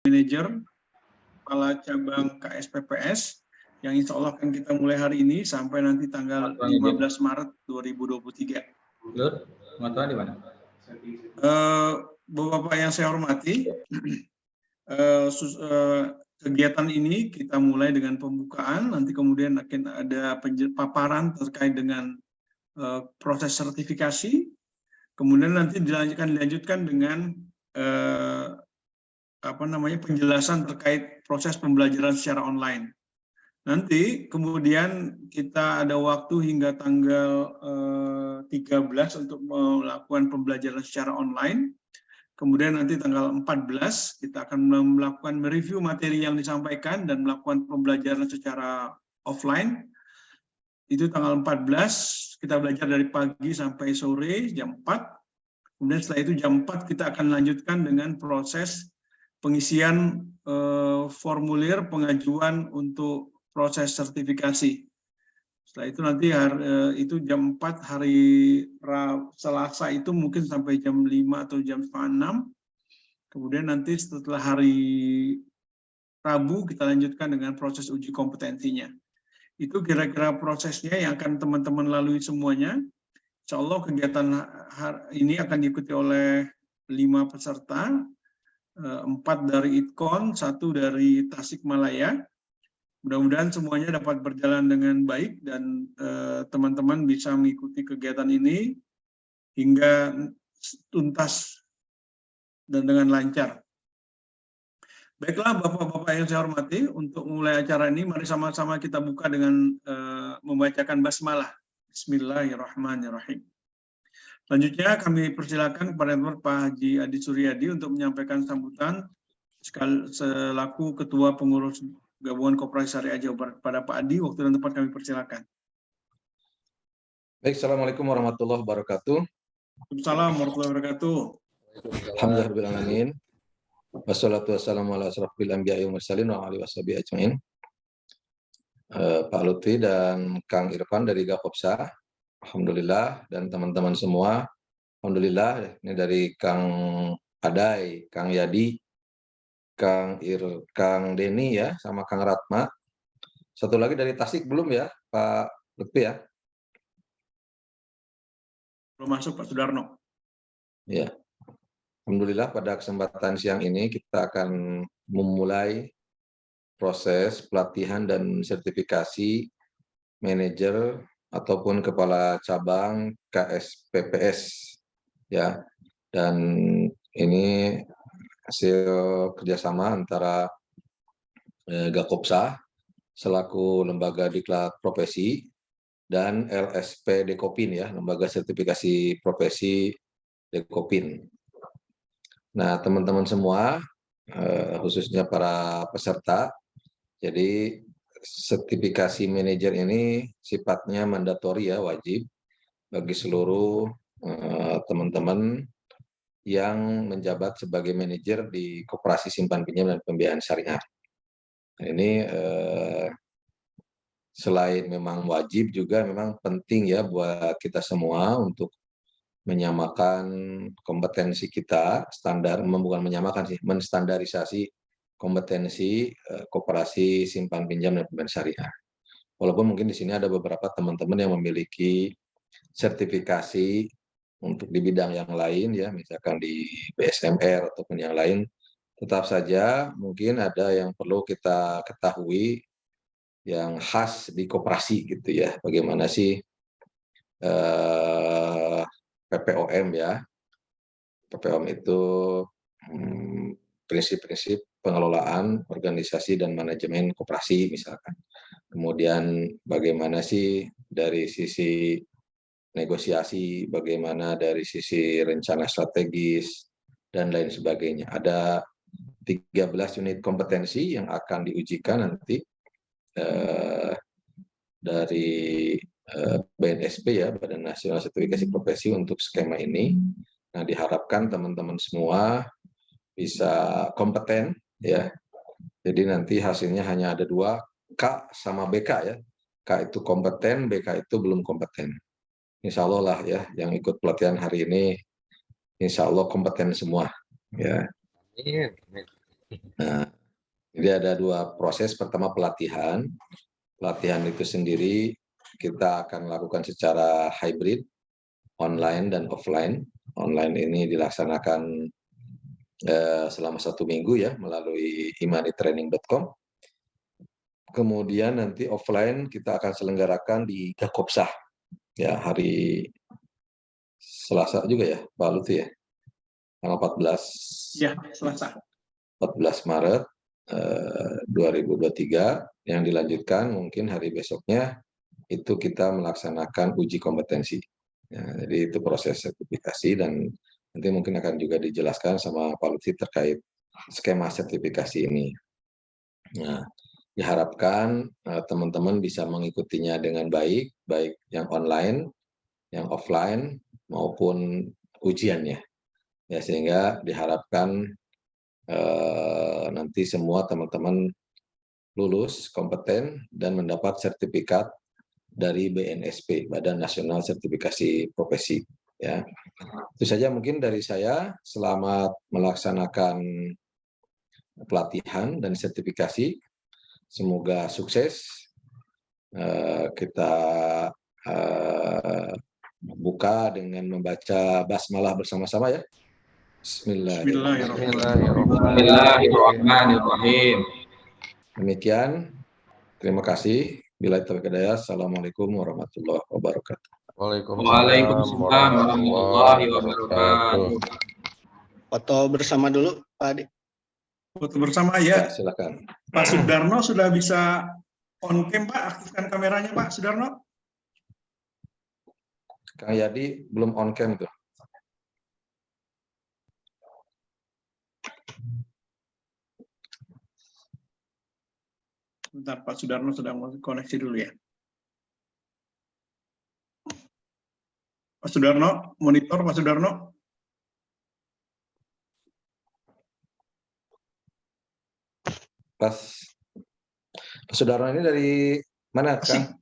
manajer kepala cabang KSPPS yang insya Allah akan kita mulai hari ini sampai nanti tanggal 15 Maret 2023. Pengaturan di mana? Bapak yang saya hormati, kegiatan ini kita mulai dengan pembukaan, nanti kemudian akan ada paparan terkait dengan proses sertifikasi, kemudian nanti dilanjutkan dengan penjelasan terkait proses pembelajaran secara online. Nanti kemudian kita ada waktu hingga tanggal 13 untuk melakukan pembelajaran secara online. Kemudian nanti tanggal 14 kita akan melakukan mereview materi yang disampaikan dan melakukan pembelajaran secara offline. Itu tanggal 14 kita belajar dari pagi sampai sore jam 4. Kemudian setelah itu jam 4 kita akan lanjutkan dengan proses pengisian formulir pengajuan untuk proses sertifikasi. Setelah itu nanti itu jam 4 hari Selasa itu mungkin sampai jam 5 atau jam setengah 6. Kemudian nanti setelah hari Rabu kita lanjutkan dengan proses uji kompetensinya. Itu kira-kira prosesnya yang akan teman-teman lalui semuanya. Insya Allah kegiatan ini akan diikuti oleh 5 peserta, 4 dari ITKON, 1 dari Tasikmalaya. Mudah-mudahan semuanya dapat berjalan dengan baik dan teman-teman bisa mengikuti kegiatan ini hingga tuntas dan dengan lancar. Baiklah Bapak-Bapak yang saya hormati, untuk mulai acara ini mari sama-sama kita buka dengan membacakan basmalah. Bismillahirrahmanirrahim. Selanjutnya kami persilakan kepada Pak Haji Adi Suryadi untuk menyampaikan sambutan selaku Ketua Pengurus Gabungan Koperasi Syariah Jawa Barat. Pada Pak Adi, waktu dan tempat kami persilakan. Baik, Assalamualaikum warahmatullahi wabarakatuh. Waalaikumsalam warahmatullahi wabarakatuh. Alhamdulillahirrahmanirrahim. Wassalatu wassalamu ala asrofil anbiya'i wal mursalin wa alihi washabihi ajmain. Pak Lutfi dan Kang Irfan dari Gakopsa, alhamdulillah, dan teman-teman semua, alhamdulillah. Ini dari Kang Adai, Kang Yadi, Kang Deni ya, sama Kang Ratma. Satu lagi dari Tasik belum ya, Pak Lutfi ya? Belum masuk Pak Sudarno. Ya. Alhamdulillah pada kesempatan siang ini kita akan memulai proses pelatihan dan sertifikasi manajer ataupun kepala cabang KSPPS ya. Dan ini hasil kerjasama antara Gakopsa selaku lembaga diklat profesi dan LSP Dekopin ya, lembaga sertifikasi profesi Dekopin. Nah, teman-teman semua, khususnya para peserta, jadi sertifikasi manajer ini sifatnya mandatori ya, wajib bagi seluruh teman-teman yang menjabat sebagai manajer di Koperasi Simpan Pinjam dan Pembiayaan Syariah. Nah, ini selain memang wajib juga memang penting ya buat kita semua untuk menyamakan kompetensi kita, bukan menyamakan sih, menstandarisasi kompetensi koperasi simpan pinjam dan pembiayaan syariah. Walaupun mungkin di sini ada beberapa teman-teman yang memiliki sertifikasi untuk di bidang yang lain ya, misalkan di BSMR ataupun yang lain, tetap saja mungkin ada yang perlu kita ketahui yang khas di koperasi gitu ya. Bagaimana sih PPOM ya. PPOM itu prinsip-prinsip pengelolaan organisasi dan manajemen koperasi misalkan. Kemudian bagaimana sih dari sisi negosiasi, bagaimana dari sisi rencana strategis dan lain sebagainya. Ada 13 unit kompetensi yang akan diujikan nanti dari BNSP ya, Badan Nasional Sertifikasi Profesi untuk skema ini. Nah, diharapkan teman-teman semua bisa kompeten ya. Jadi nanti hasilnya hanya ada 2, K sama BK ya. K itu kompeten, BK itu belum kompeten. Insya Allah lah ya, yang ikut pelatihan hari ini insya Allah kompeten semua ya. Nah, jadi ada dua proses. Pertama pelatihan. Pelatihan itu sendiri kita akan lakukan secara hybrid, online dan offline. Online ini dilaksanakan selama 1 minggu ya melalui imanitraining.com. Kemudian nanti offline kita akan selenggarakan di Gakopsah ya hari Selasa juga ya, Pak Lutfi ya, tanggal 14. Ya, Selasa. 14 Maret 2023 yang dilanjutkan mungkin hari besoknya itu kita melaksanakan uji kompetensi. Ya, jadi itu proses sertifikasi dan nanti mungkin akan juga dijelaskan sama Pak Lutfi terkait skema sertifikasi ini. Nah, diharapkan teman-teman bisa mengikutinya dengan baik, baik yang online, yang offline maupun ujiannya. Ya, sehingga diharapkan nanti semua teman-teman lulus, kompeten, dan mendapat sertifikat dari BNSP, Badan Nasional Sertifikasi Profesi. Ya, itu saja mungkin dari saya. Selamat melaksanakan pelatihan dan sertifikasi. Semoga sukses. Kita buka dengan membaca basmalah bersama-sama ya. Bismillahirrahmanirrahim. Demikian, terima kasih. Bila taufiq hidayah. Assalamualaikum warahmatullahi wabarakatuh. Waalaikumsalam warahmatullahi wabarakatuh. Foto bersama dulu, Pak Adi. Foto bersama Ya, ya. silakan. Pak Sudarno sudah bisa on cam, Pak. Aktifkan kameranya, Pak Sudarno. Kang Yadi belum on cam tuh. Bentar, Pak Sudarno sedang koneksi dulu ya. Pak Sudarno, monitor Pak Sudarno. Pak Sudarno ini dari mana, Tasik. Kang?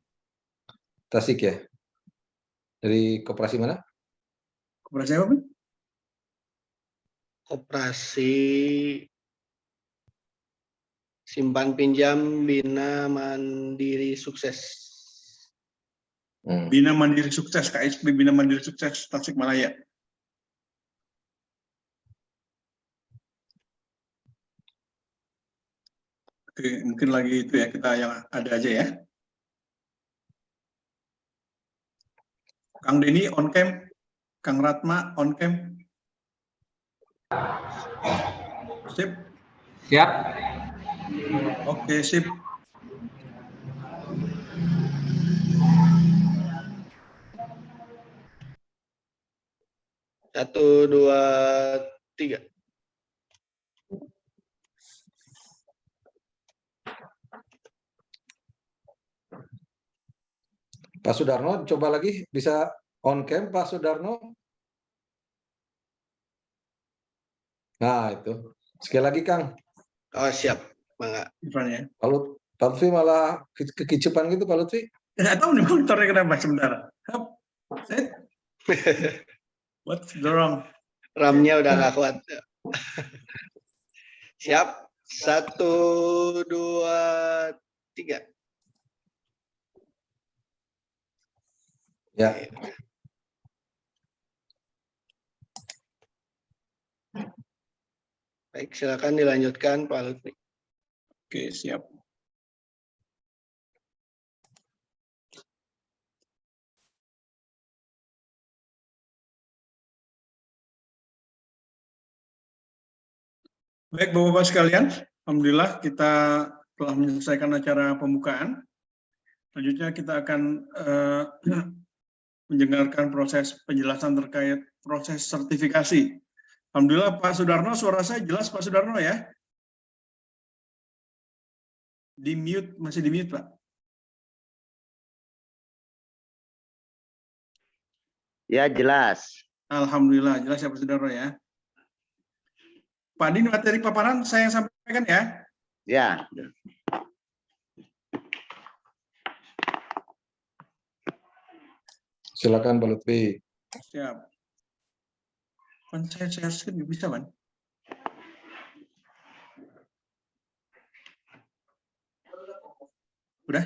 Tasik ya? Dari koperasi mana? Koperasi apa, Pak? Operasi simpan pinjam Bina Mandiri Sukses. Bina Mandiri Sukses, KSP Bina Mandiri Sukses Tasikmalaya. Oke, mungkin lagi itu ya, kita yang ada aja ya. Kang Denny on cam, Kang Ratma on cam. Sip. Siap. Oke, sip. Satu, dua, tiga. Pak Sudarno, coba lagi bisa on cam, Pak Sudarno. Nah, itu. Sekali lagi, Kang. Oh, siap. Mangga. Irfan ya. Kalau Pak Lutfi malah kekicupan gitu, Pak Lutfi. Nggak tahu nih monitornya kenapa sebentar. What's the wrong? RAM-nya udah nggak kuat. Siap. Satu, dua, tiga. Ya. Baik, silakan dilanjutkan, Pak Lutfi. Oke, siap. Baik, Bapak-Bapak sekalian, alhamdulillah kita telah menyelesaikan acara pembukaan. Selanjutnya kita akan mendengarkan proses penjelasan terkait proses sertifikasi. Alhamdulillah Pak Sudarno, suara saya jelas Pak Sudarno ya? Di mute, masih di mute Pak? Ya, jelas. Alhamdulillah, jelas ya Pak Sudarno ya. Pak Din, materi paparan saya yang sampaikan ya? Ya. Silakan Pak Lutfi. Siap. Kan saya share screen bisa kan? Udah?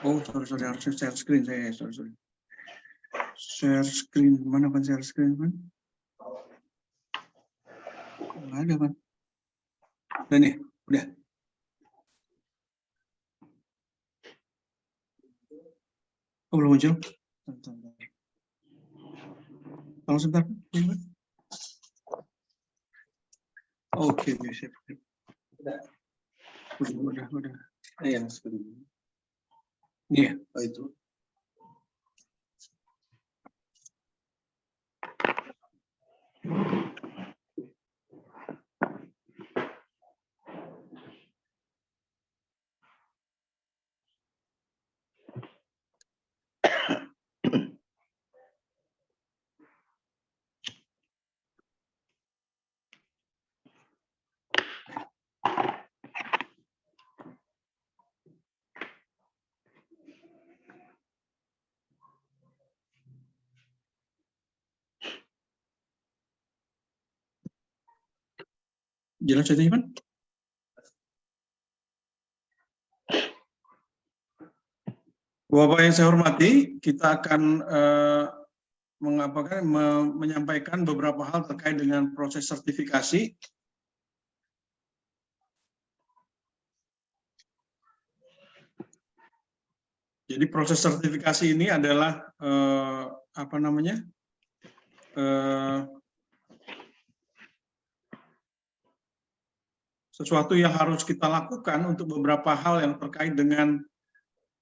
Oh, sorry, harusnya share screen saya, sorry. Share screen, mana kan share screen kan? Nggak ada kan? Udah nih, udah. Oh, belum muncul? Tolong sebentar. Oke, siap. Udah. Yang screen. Iya, itu. Jelas ya, Ivan? Bapak yang saya hormati, kita akan menyampaikan beberapa hal terkait dengan proses sertifikasi. Jadi proses sertifikasi ini adalah sesuatu yang harus kita lakukan untuk beberapa hal yang terkait dengan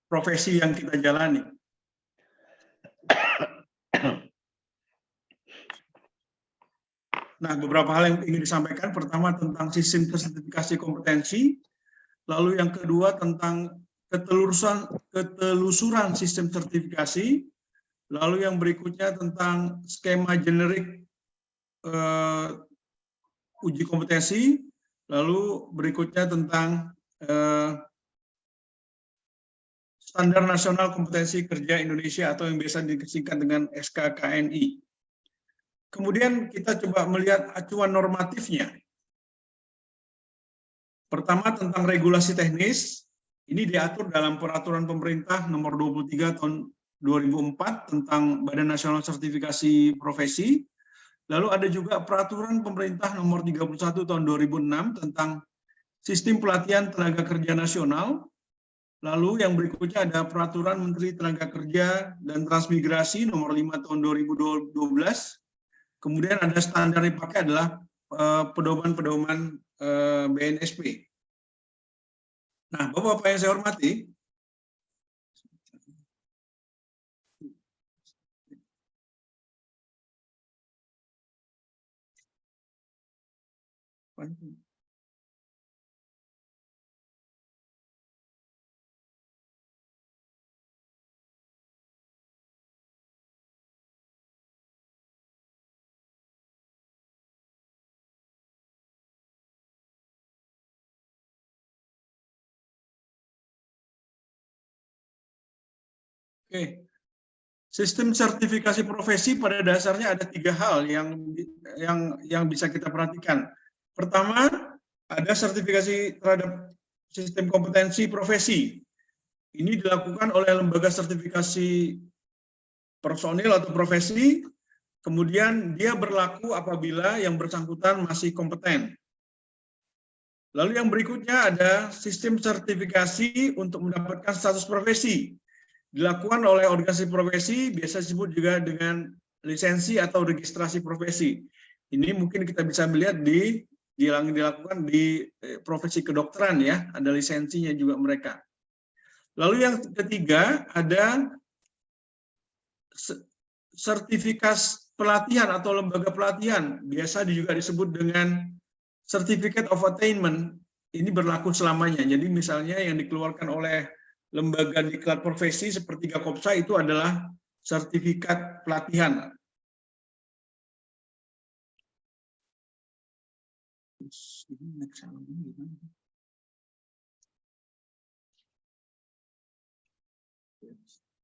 profesi yang kita jalani. Nah, beberapa hal yang ingin disampaikan, pertama tentang sistem sertifikasi kompetensi, lalu yang kedua tentang ketelusuran sistem sertifikasi, lalu yang berikutnya tentang skema generik uji kompetensi, lalu berikutnya tentang Standar Nasional Kompetensi Kerja Indonesia atau yang biasa disingkat dengan SKKNI. Kemudian kita coba melihat acuan normatifnya. Pertama tentang regulasi teknis, ini diatur dalam Peraturan Pemerintah Nomor 23 Tahun 2004 tentang Badan Nasional Sertifikasi Profesi. Lalu ada juga Peraturan Pemerintah Nomor 31 Tahun 2006 tentang Sistem Pelatihan Tenaga Kerja Nasional. Lalu yang berikutnya ada Peraturan Menteri Tenaga Kerja dan Transmigrasi Nomor 5 Tahun 2012. Kemudian ada standar yang dipakai adalah pedoman-pedoman BNSP. Nah, Bapak-Bapak yang saya hormati, oke. Sistem sertifikasi profesi pada dasarnya ada 3 hal yang bisa kita perhatikan. Pertama, ada sertifikasi terhadap sistem kompetensi profesi. Ini dilakukan oleh lembaga sertifikasi personil atau profesi, kemudian dia berlaku apabila yang bersangkutan masih kompeten. Lalu yang berikutnya ada sistem sertifikasi untuk mendapatkan status profesi. Dilakukan oleh organisasi profesi, biasa disebut juga dengan lisensi atau registrasi profesi. Ini mungkin kita bisa melihat dilakukan di profesi kedokteran ya, ada lisensinya juga mereka. Lalu yang ketiga ada sertifikat pelatihan atau lembaga pelatihan, biasa juga disebut dengan Certificate of Attainment. Ini berlaku selamanya. Jadi misalnya yang dikeluarkan oleh lembaga diklat profesi seperti Gakopsa itu adalah sertifikat pelatihan.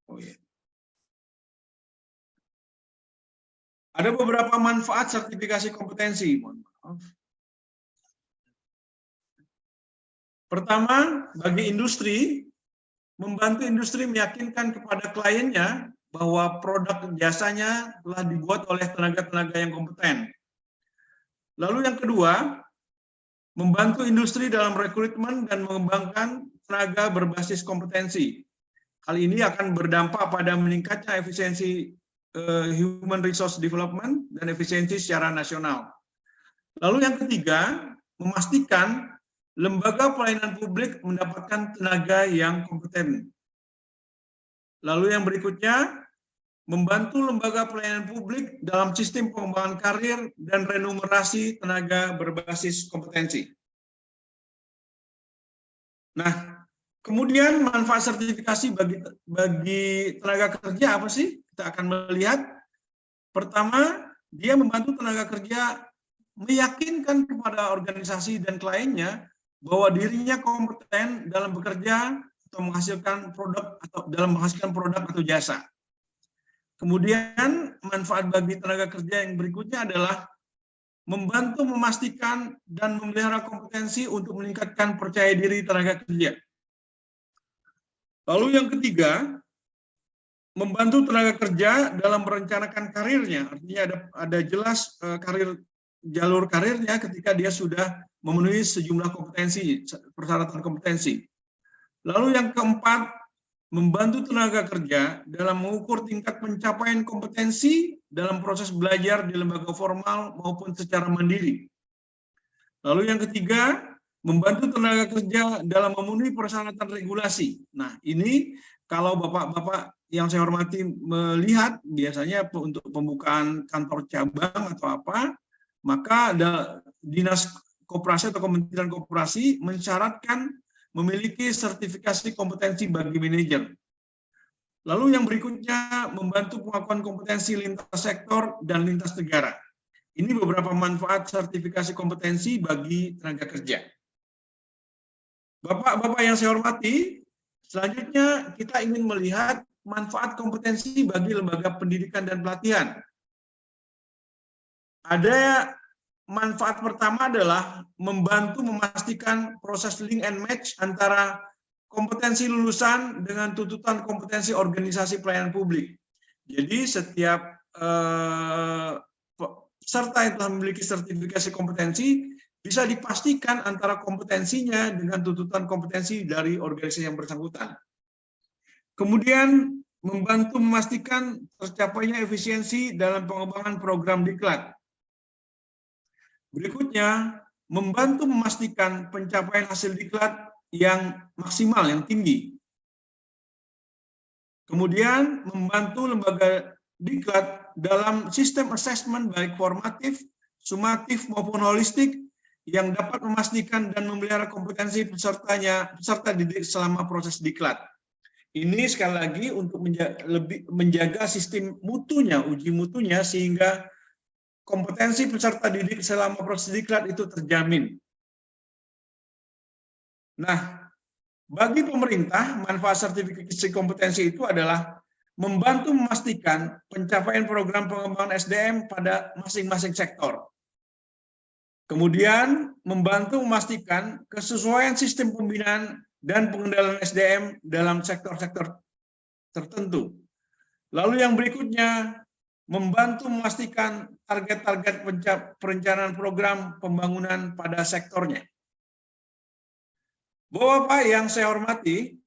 Oh, ya. Ada beberapa manfaat sertifikasi kompetensi. Mohon maaf. Pertama, bagi industri, membantu industri meyakinkan kepada kliennya bahwa produk jasanya telah dibuat oleh tenaga-tenaga yang kompeten. Lalu yang kedua, membantu industri dalam rekrutmen dan mengembangkan tenaga berbasis kompetensi. Hal ini akan berdampak pada meningkatnya efisiensi human resource development dan efisiensi secara nasional. Lalu yang ketiga, memastikan lembaga pelayanan publik mendapatkan tenaga yang kompeten. Lalu yang berikutnya, membantu lembaga pelayanan publik dalam sistem pengembangan karir dan remunerasi tenaga berbasis kompetensi. Nah, kemudian manfaat sertifikasi bagi tenaga kerja apa sih? Kita akan melihat. Pertama, dia membantu tenaga kerja meyakinkan kepada organisasi dan kliennya bahwa dirinya kompeten dalam bekerja atau menghasilkan produk atau jasa. Kemudian manfaat bagi tenaga kerja yang berikutnya adalah membantu memastikan dan memelihara kompetensi untuk meningkatkan percaya diri tenaga kerja. Lalu yang ketiga, membantu tenaga kerja dalam merencanakan karirnya, artinya ada jelas jalur karirnya ketika dia sudah memenuhi sejumlah kompetensi, persyaratan kompetensi. Lalu yang keempat, membantu tenaga kerja dalam mengukur tingkat pencapaian kompetensi dalam proses belajar di lembaga formal maupun secara mandiri. Lalu yang ketiga, membantu tenaga kerja dalam memenuhi persyaratan regulasi. Nah, ini kalau Bapak-Bapak yang saya hormati melihat, biasanya untuk pembukaan kantor cabang atau apa, maka Dinas Koperasi atau Kementerian Koperasi mensyaratkan memiliki sertifikasi kompetensi bagi manajer. Lalu yang berikutnya, membantu pengakuan kompetensi lintas sektor dan lintas negara. Ini beberapa manfaat sertifikasi kompetensi bagi tenaga kerja. Bapak-bapak yang saya hormati, selanjutnya kita ingin melihat manfaat kompetensi bagi lembaga pendidikan dan pelatihan. Ada manfaat pertama adalah membantu memastikan proses link and match antara kompetensi lulusan dengan tuntutan kompetensi organisasi pelayanan publik. Jadi setiap peserta yang telah memiliki sertifikasi kompetensi bisa dipastikan antara kompetensinya dengan tuntutan kompetensi dari organisasi yang bersangkutan. Kemudian membantu memastikan tercapainya efisiensi dalam pengembangan program diklat. Berikutnya, membantu memastikan pencapaian hasil diklat yang maksimal, yang tinggi. Kemudian, membantu lembaga diklat dalam sistem assessment baik formatif, sumatif maupun holistik yang dapat memastikan dan memelihara kompetensi peserta didik selama proses diklat. Ini sekali lagi untuk menjaga sistem mutunya, uji mutunya, sehingga kompetensi peserta didik selama proses diklat itu terjamin. Nah, bagi pemerintah, manfaat sertifikasi kompetensi itu adalah membantu memastikan pencapaian program pengembangan SDM pada masing-masing sektor. Kemudian, membantu memastikan kesesuaian sistem pembinaan dan pengendalian SDM dalam sektor-sektor tertentu. Lalu yang berikutnya, membantu memastikan target-target perencanaan program pembangunan pada sektornya. Bapak-bapak yang saya hormati,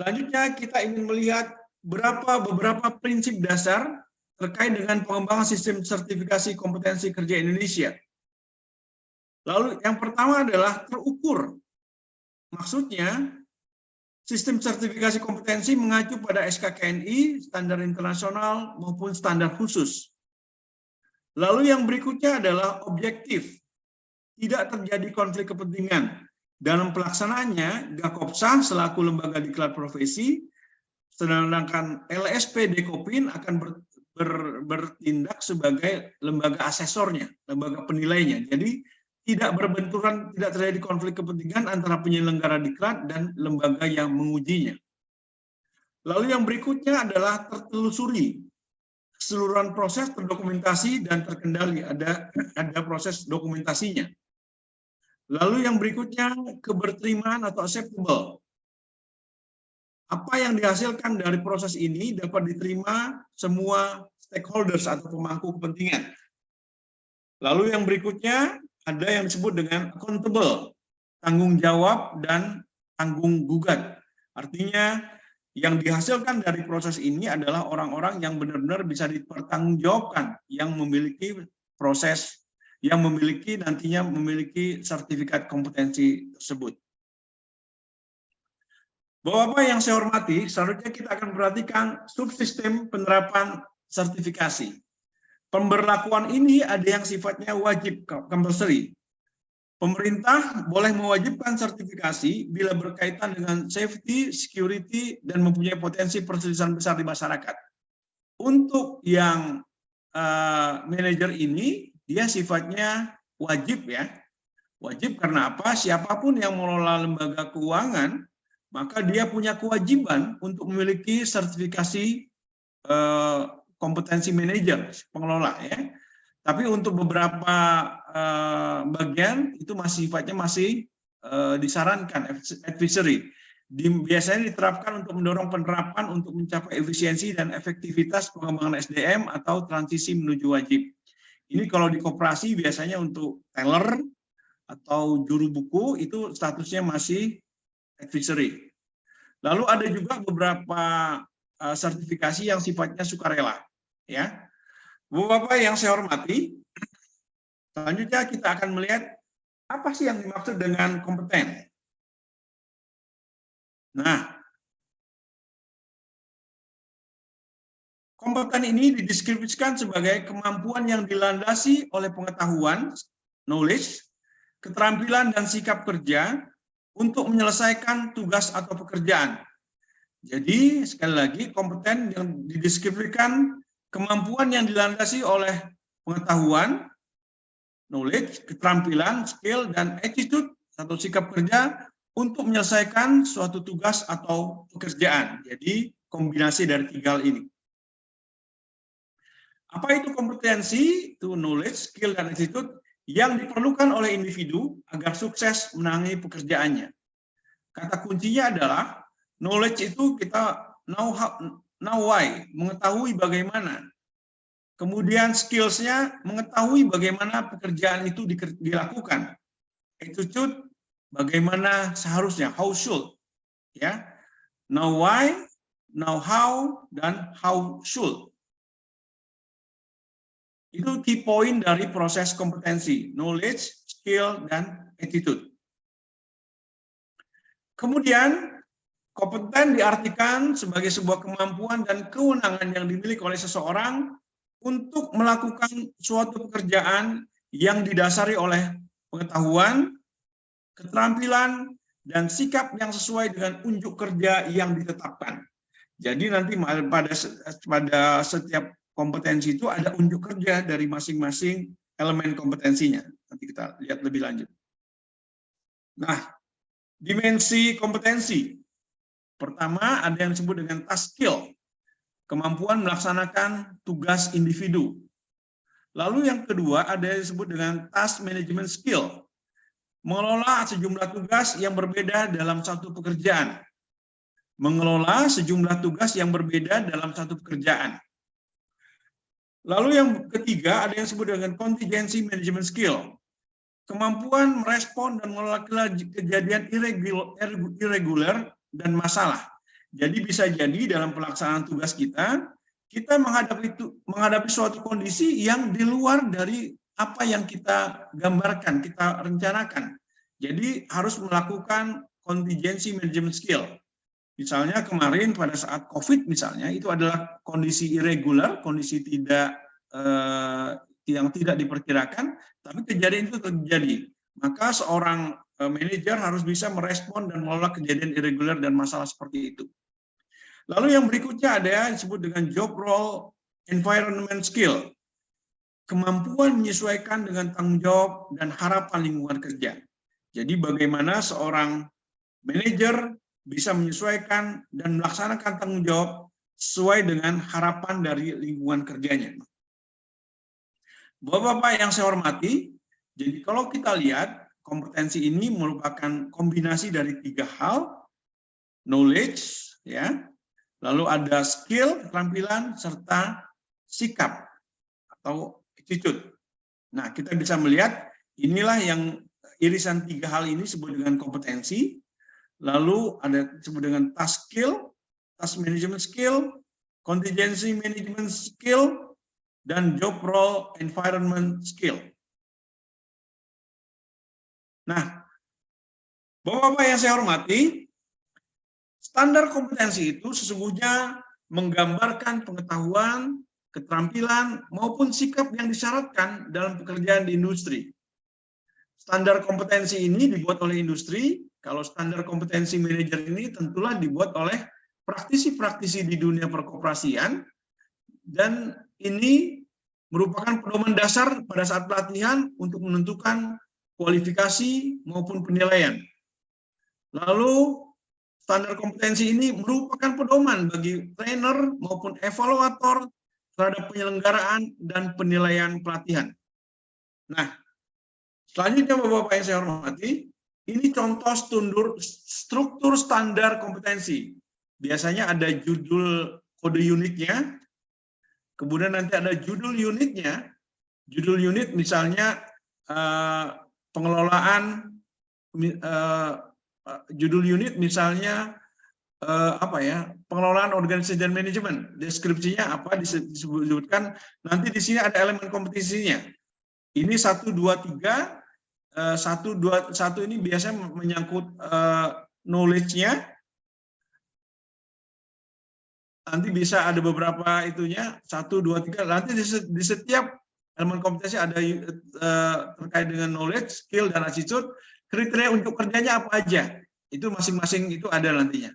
selanjutnya kita ingin melihat beberapa prinsip dasar terkait dengan pengembangan sistem sertifikasi kompetensi kerja Indonesia. Lalu yang pertama adalah terukur. Maksudnya, sistem sertifikasi kompetensi mengacu pada SKKNI, standar internasional maupun standar khusus. Lalu yang berikutnya adalah objektif. Tidak terjadi konflik kepentingan. Dalam pelaksanaannya, Gakopsa selaku lembaga diklat profesi, sedangkan LSP Dekopin akan bertindak sebagai lembaga asesornya, lembaga penilainya. Jadi tidak berbenturan, tidak terjadi konflik kepentingan antara penyelenggara diklat dan lembaga yang mengujinya. Lalu yang berikutnya adalah tertelusuri. Keseluruhan proses terdokumentasi dan terkendali, ada proses dokumentasinya. Lalu yang berikutnya, keberterimaan atau acceptable. Apa yang dihasilkan dari proses ini dapat diterima semua stakeholders atau pemangku kepentingan. Lalu yang berikutnya, ada yang disebut dengan accountable, tanggung jawab dan tanggung gugat. Artinya, yang dihasilkan dari proses ini adalah orang-orang yang benar-benar bisa dipertanggungjawabkan, yang memiliki proses, yang memiliki nantinya memiliki sertifikat kompetensi tersebut. Bapak-Bapak yang saya hormati, selanjutnya kita akan perhatikan subsistem penerapan sertifikasi. Pemberlakuan ini ada yang sifatnya wajib, compulsory. Pemerintah boleh mewajibkan sertifikasi bila berkaitan dengan safety, security, dan mempunyai potensi perselisihan besar di masyarakat. Untuk yang manajer ini, dia sifatnya wajib ya. Wajib karena apa? Siapapun yang mengelola lembaga keuangan, maka dia punya kewajiban untuk memiliki sertifikasi kompetensi manajer, pengelola ya. Tapi untuk beberapa bagian itu sifatnya masih disarankan advisory. Biasanya diterapkan untuk mendorong penerapan untuk mencapai efisiensi dan efektivitas pengembangan SDM atau transisi menuju wajib. Ini kalau di koperasi biasanya untuk teller atau juru buku itu statusnya masih advisory. Lalu ada juga beberapa sertifikasi yang sifatnya sukarela, ya. Bapak-bapak yang saya hormati, selanjutnya kita akan melihat apa sih yang dimaksud dengan kompeten. Nah, kompeten ini dideskripsikan sebagai kemampuan yang dilandasi oleh pengetahuan, knowledge, keterampilan dan sikap kerja untuk menyelesaikan tugas atau pekerjaan. Jadi, sekali lagi, kompeten yang dideskripsikan kemampuan yang dilandasi oleh pengetahuan, knowledge, keterampilan, skill, dan attitude atau sikap kerja untuk menyelesaikan suatu tugas atau pekerjaan. Jadi, kombinasi dari tiga hal ini. Apa itu kompetensi? Itu knowledge, skill, dan attitude yang diperlukan oleh individu agar sukses menangani pekerjaannya. Kata kuncinya adalah knowledge itu kita know why, mengetahui bagaimana. Kemudian skills-nya mengetahui bagaimana pekerjaan itu dilakukan. Attitude bagaimana seharusnya, how should. Ya. Know why, know how, dan how should. Itu key point dari proses kompetensi, knowledge, skill, dan attitude. Kemudian, kompeten diartikan sebagai sebuah kemampuan dan kewenangan yang dimiliki oleh seseorang untuk melakukan suatu pekerjaan yang didasari oleh pengetahuan, keterampilan, dan sikap yang sesuai dengan unjuk kerja yang ditetapkan. Jadi nanti pada setiap kompetensi itu ada unjuk kerja dari masing-masing elemen kompetensinya. Nanti kita lihat lebih lanjut. Nah, dimensi kompetensi. Pertama, ada yang disebut dengan task skill, kemampuan melaksanakan tugas individu. Lalu yang kedua, ada yang disebut dengan task management skill, mengelola sejumlah tugas yang berbeda dalam satu pekerjaan. Mengelola sejumlah tugas yang berbeda dalam satu pekerjaan. Lalu yang ketiga, ada yang disebut dengan contingency management skill, kemampuan merespon dan mengelola kejadian irregular dan masalah. Jadi bisa jadi dalam pelaksanaan tugas kita menghadapi suatu kondisi yang di luar dari apa yang kita gambarkan, kita rencanakan. Jadi harus melakukan contingency management skill. Misalnya kemarin pada saat COVID misalnya, itu adalah kondisi irregular, kondisi yang tidak diperkirakan, tapi kejadian itu terjadi. Maka seorang manajer harus bisa merespon dan mengelola kejadian irregular dan masalah seperti itu. Lalu yang berikutnya ada yang disebut dengan job role environment skill, kemampuan menyesuaikan dengan tanggung jawab dan harapan lingkungan kerja. Jadi bagaimana seorang manajer bisa menyesuaikan dan melaksanakan tanggung jawab sesuai dengan harapan dari lingkungan kerjanya. Bapak-bapak yang saya hormati, jadi kalau kita lihat kompetensi ini merupakan kombinasi dari 3 hal, knowledge, ya, lalu ada skill, keterampilan, serta sikap atau attitude. Nah, kita bisa melihat inilah yang irisan 3 hal ini disebut dengan kompetensi, lalu ada disebut dengan task skill, task management skill, contingency management skill, dan job role environment skill. Nah, Bapak-Bapak yang saya hormati, standar kompetensi itu sesungguhnya menggambarkan pengetahuan, keterampilan, maupun sikap yang disyaratkan dalam pekerjaan di industri. Standar kompetensi ini dibuat oleh industri, kalau standar kompetensi manajer ini tentulah dibuat oleh praktisi-praktisi di dunia perkoperasian, dan ini merupakan pedoman dasar pada saat pelatihan untuk menentukan kualifikasi maupun penilaian. Lalu standar kompetensi ini merupakan pedoman bagi trainer maupun evaluator terhadap penyelenggaraan dan penilaian pelatihan. Nah, selanjutnya Bapak-Bapak yang saya hormati, ini contoh struktur standar kompetensi. Biasanya ada judul kode unitnya, kemudian nanti ada judul unitnya. Judul unit misalnya pengelolaan, judul unit misalnya pengelolaan organisasi dan manajemen. Deskripsinya apa disebutkan, nanti di sini ada elemen kompetisinya. Ini 1, 2, 3. 1, 2, 1 ini biasanya menyangkut knowledge-nya. Nanti bisa ada beberapa itunya, 1, 2, 3. Nanti di setiap elemen kompetensi ada terkait dengan knowledge, skill, dan attitude. Kriteria untuk kerjanya apa aja, itu masing-masing itu ada nantinya.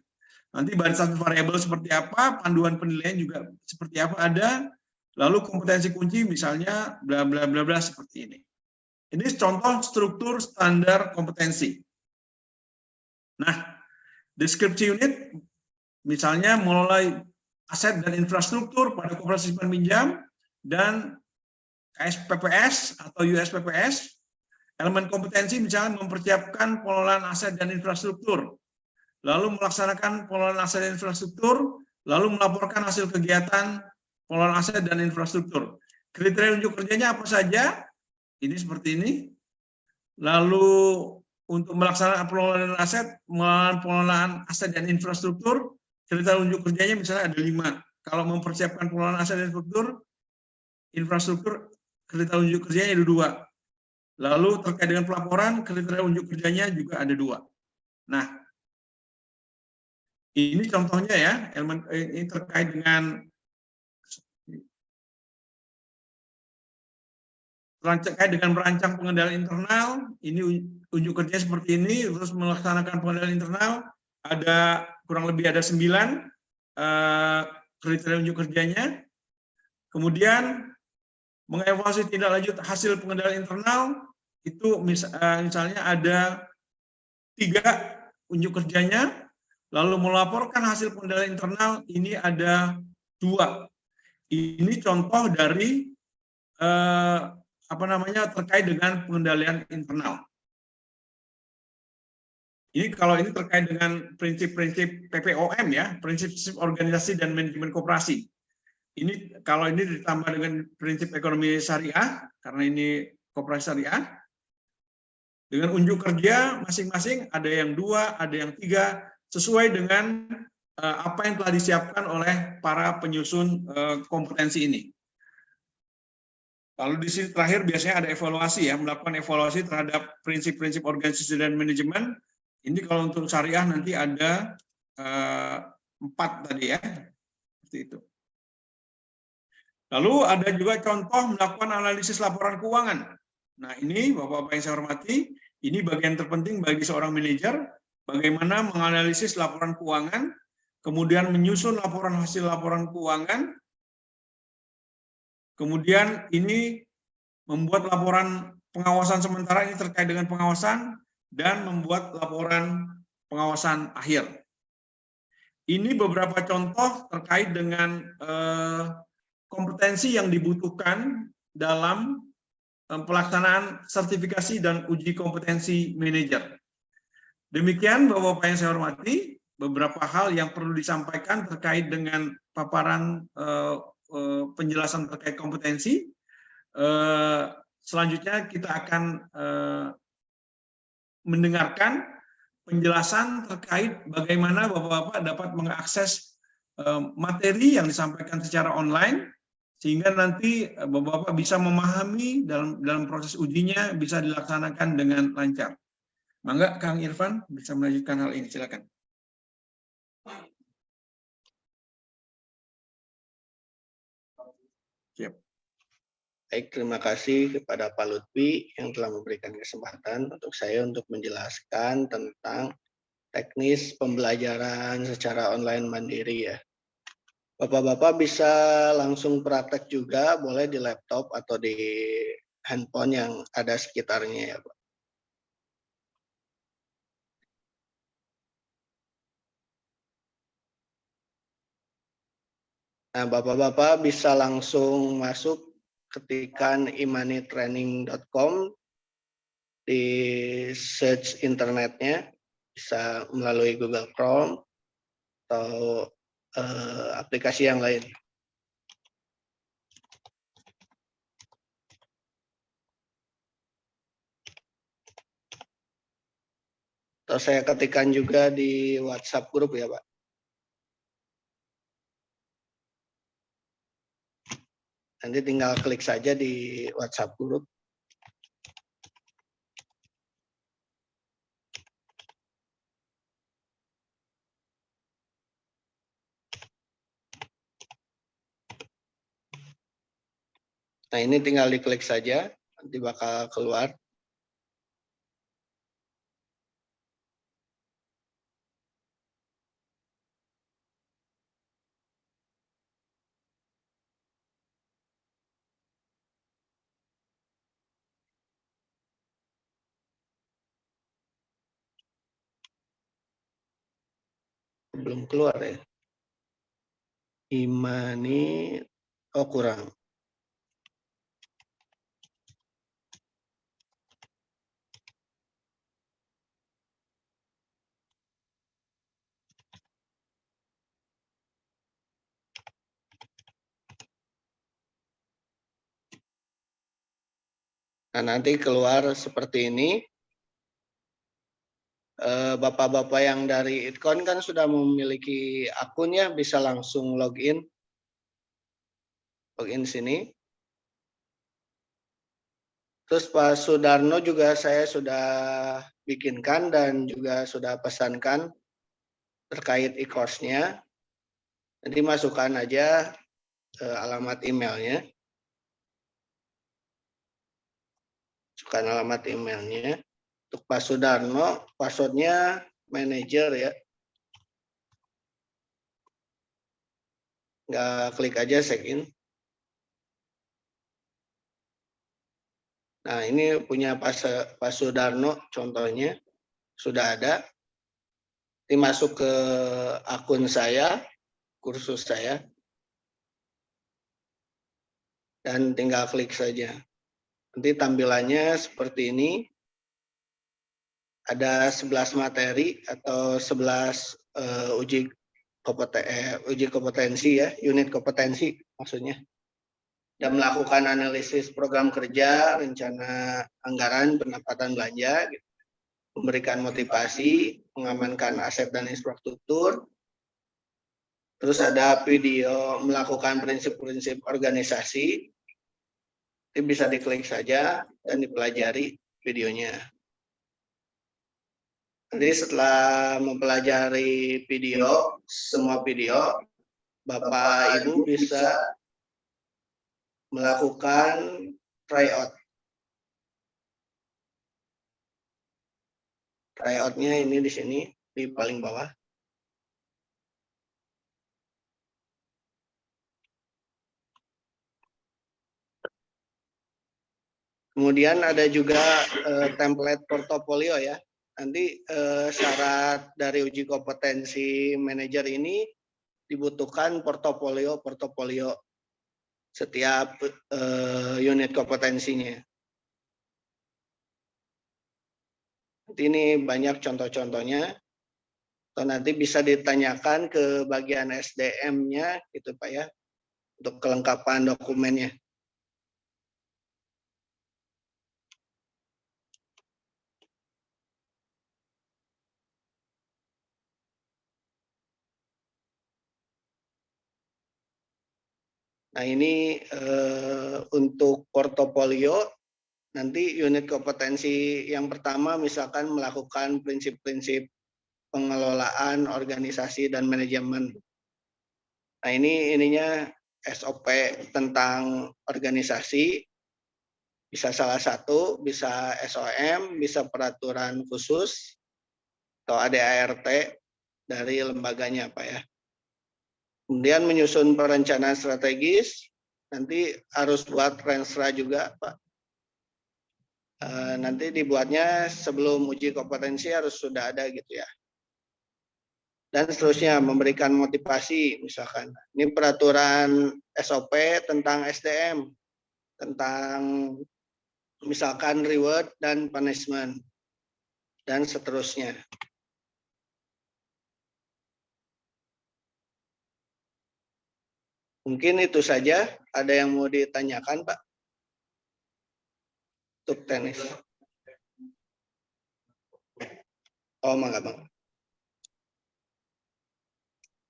Nanti barisan variabel seperti apa, panduan penilaian juga seperti apa ada, lalu kompetensi kunci misalnya bla bla bla bla seperti ini. Ini contoh struktur standar kompetensi. Nah, deskripsi unit misalnya mulai aset dan infrastruktur pada koperasi simpan pinjam dan KSPPS atau USPPS. Elemen kompetensi misalnya mempersiapkan pengelolaan aset dan infrastruktur, lalu melaksanakan pengelolaan aset dan infrastruktur, lalu melaporkan hasil kegiatan pengelolaan aset dan infrastruktur. Kriteria unjuk kerjanya apa saja? Ini seperti ini. Lalu untuk melaksanakan pengelolaan aset dan infrastruktur, kriteria unjuk kerjanya misalnya ada 5. Kalau mempersiapkan pengelolaan aset dan infrastruktur, kriteria unjuk kerjanya ada 2. Lalu terkait dengan pelaporan, kriteria unjuk kerjanya juga ada 2. Nah, ini contohnya ya, elemen ini terkait dengan merancang pengendalian internal. Ini unjuk kerja seperti ini, terus melaksanakan pengendalian internal. Ada kurang lebih ada 9 kriteria unjuk kerjanya. Kemudian mengevaluasi tindak lanjut hasil pengendalian internal, itu misalnya ada 3 unjuk kerjanya, lalu melaporkan hasil pengendalian internal, ini ada 2. Ini contoh dari terkait dengan pengendalian internal. Ini kalau ini terkait dengan prinsip-prinsip PPOM ya, prinsip organisasi dan manajemen koperasi. Ini kalau ini ditambah dengan prinsip ekonomi syariah, karena ini koperasi syariah, dengan unjuk kerja masing-masing ada yang 2, ada yang 3, sesuai dengan apa yang telah disiapkan oleh para penyusun kompetensi ini. Lalu di sini terakhir biasanya ada evaluasi ya, melakukan evaluasi terhadap prinsip-prinsip organisasi dan manajemen. Ini kalau untuk syariah nanti ada 4 tadi ya, seperti itu. Lalu ada juga contoh melakukan analisis laporan keuangan. Nah ini Bapak-Bapak yang saya hormati, ini bagian terpenting bagi seorang manajer, bagaimana menganalisis laporan keuangan, kemudian menyusun hasil laporan keuangan, kemudian ini membuat laporan pengawasan sementara, ini terkait dengan pengawasan, dan membuat laporan pengawasan akhir. Ini beberapa contoh terkait dengan kompetensi yang dibutuhkan dalam pelaksanaan sertifikasi dan uji kompetensi manajer. Demikian Bapak-Bapak yang saya hormati, beberapa hal yang perlu disampaikan terkait dengan paparan penjelasan terkait kompetensi. Selanjutnya kita akan mendengarkan penjelasan terkait bagaimana Bapak-Bapak dapat mengakses materi yang disampaikan secara online, sehingga nanti Bapak-Bapak bisa memahami dalam proses ujinya bisa dilaksanakan dengan lancar. Mangga Kang Irfan bisa melanjutkan hal ini, silakan. Siap. Baik, terima kasih kepada Pak Lutfi yang telah memberikan kesempatan untuk saya untuk menjelaskan tentang teknis pembelajaran secara online mandiri ya. Bapak-bapak bisa langsung praktek juga, boleh di laptop atau di handphone yang ada sekitarnya ya Pak. Nah, Bapak-bapak bisa langsung masuk ketikan imanitraining.com di search internetnya, bisa melalui Google Chrome atau aplikasi yang lain. Atau saya ketikkan juga di WhatsApp grup ya Pak. Nanti tinggal klik saja di WhatsApp group. Nah, ini tinggal diklik saja, nanti bakal keluar. Belum keluar ya. Imani, oh kurang. Nah, nanti keluar seperti ini. Bapak-bapak yang dari Itcon kan sudah memiliki akunnya, bisa langsung login. Login sini. Terus Pak Sudarno juga saya sudah bikinkan dan juga sudah pesankan terkait e-course-nya. Nanti masukkan aja alamat emailnya. Masukkan alamat emailnya. Untuk Pak Sudarno, passwordnya manager ya. Nggak klik aja sign in. Nah, ini punya Pak Sudarno contohnya. Sudah ada. Ini masuk ke akun saya, kursus saya. Dan tinggal klik saja. Nanti tampilannya seperti ini. Ada 11 materi atau 11 uji kompetensi ya, unit kompetensi maksudnya. Dan melakukan analisis program kerja, rencana anggaran, pendapatan belanja, gitu. Memberikan motivasi, mengamankan aset dan infrastruktur. Terus ada video melakukan prinsip-prinsip organisasi. Itu bisa diklik saja dan dipelajari videonya. Jadi setelah mempelajari video, semua video, Bapak Ibu bisa melakukan tryout. Tryout-nya ini di sini, di paling bawah. Kemudian ada juga template portofolio ya. Nanti syarat dari uji kompetensi manajer ini dibutuhkan portofolio setiap unit kompetensinya. Nanti ini banyak contoh-contohnya, atau nanti bisa ditanyakan ke bagian SDM-nya gitu Pak ya, untuk kelengkapan dokumennya. Nah ini untuk portofolio, nanti unit kompetensi yang pertama misalkan melakukan prinsip-prinsip pengelolaan organisasi dan manajemen. Nah ini ininya SOP tentang organisasi, bisa salah satu, bisa SOM, bisa peraturan khusus, atau ADART dari lembaganya Pak ya. Kemudian menyusun perencanaan strategis, nanti harus buat Renstra juga Pak. Nanti dibuatnya sebelum uji kompetensi harus sudah ada gitu ya. Dan seterusnya memberikan motivasi misalkan. Ini peraturan SOP tentang SDM, tentang misalkan reward dan punishment, dan seterusnya. Mungkin itu saja. Ada yang mau ditanyakan, Pak? Untuk teknis. Oh, mangga, Bang.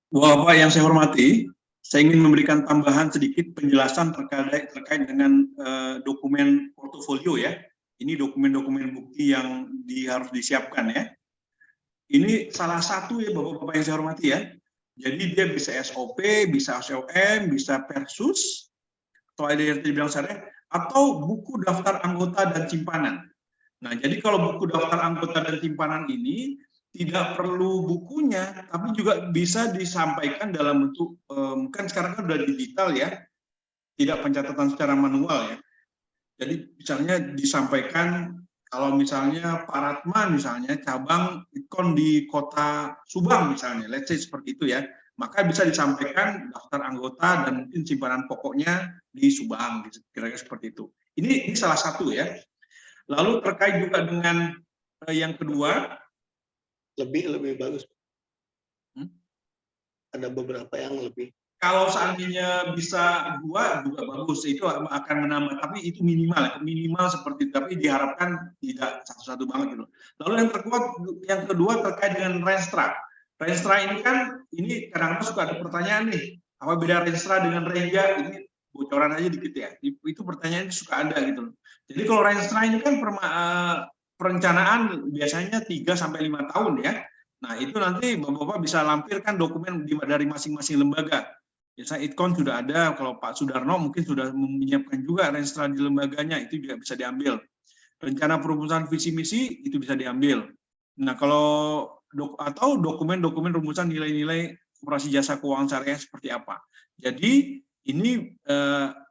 Bapak yang saya hormati, saya ingin memberikan tambahan sedikit penjelasan terkait dengan dokumen portofolio ya. Ini dokumen-dokumen bukti yang harus disiapkan ya. Ini salah satu ya Bapak-Bapak yang saya hormati ya. Jadi dia bisa SOP, bisa SOM, bisa Persus, atau ADART dibilang saya, atau buku daftar anggota dan simpanan. Nah, jadi kalau buku daftar anggota dan simpanan ini tidak perlu bukunya, tapi juga bisa disampaikan dalam bentuk, kan sekarang kan udah digital ya, tidak pencatatan secara manual ya. Jadi misalnya disampaikan, kalau misalnya Pak Ratman misalnya cabang ikon di kota Subang misalnya, let's say seperti itu ya, maka bisa disampaikan daftar anggota dan mungkin simpanan pokoknya di Subang, kira-kira seperti itu. Ini salah satu ya. Lalu terkait juga dengan yang kedua, lebih bagus. Ada beberapa yang lebih. Kalau seandainya bisa 2 juga bagus, itu akan menambah, tapi itu minimal seperti itu, tapi diharapkan tidak satu-satu banget gitu. Lalu yang kedua terkait dengan Renstra. Renstra ini kan, ini kadang-kadang suka ada pertanyaan nih, apa beda Renstra dengan Renja? Ini bocoran aja dikit ya, itu pertanyaan suka ada gitu. Jadi kalau Renstra ini kan perencanaan biasanya 3-5 tahun ya. Nah itu nanti Bapak-Bapak bisa lampirkan dokumen dari masing-masing lembaga. Biasanya Itkon sudah ada, kalau Pak Sudarno mungkin sudah menyiapkan juga Renstra di lembaganya, itu juga bisa diambil. Rencana perumusan visi misi itu bisa diambil. Nah kalau atau dokumen-dokumen rumusan nilai-nilai operasi jasa keuangan syariah seperti apa. Jadi ini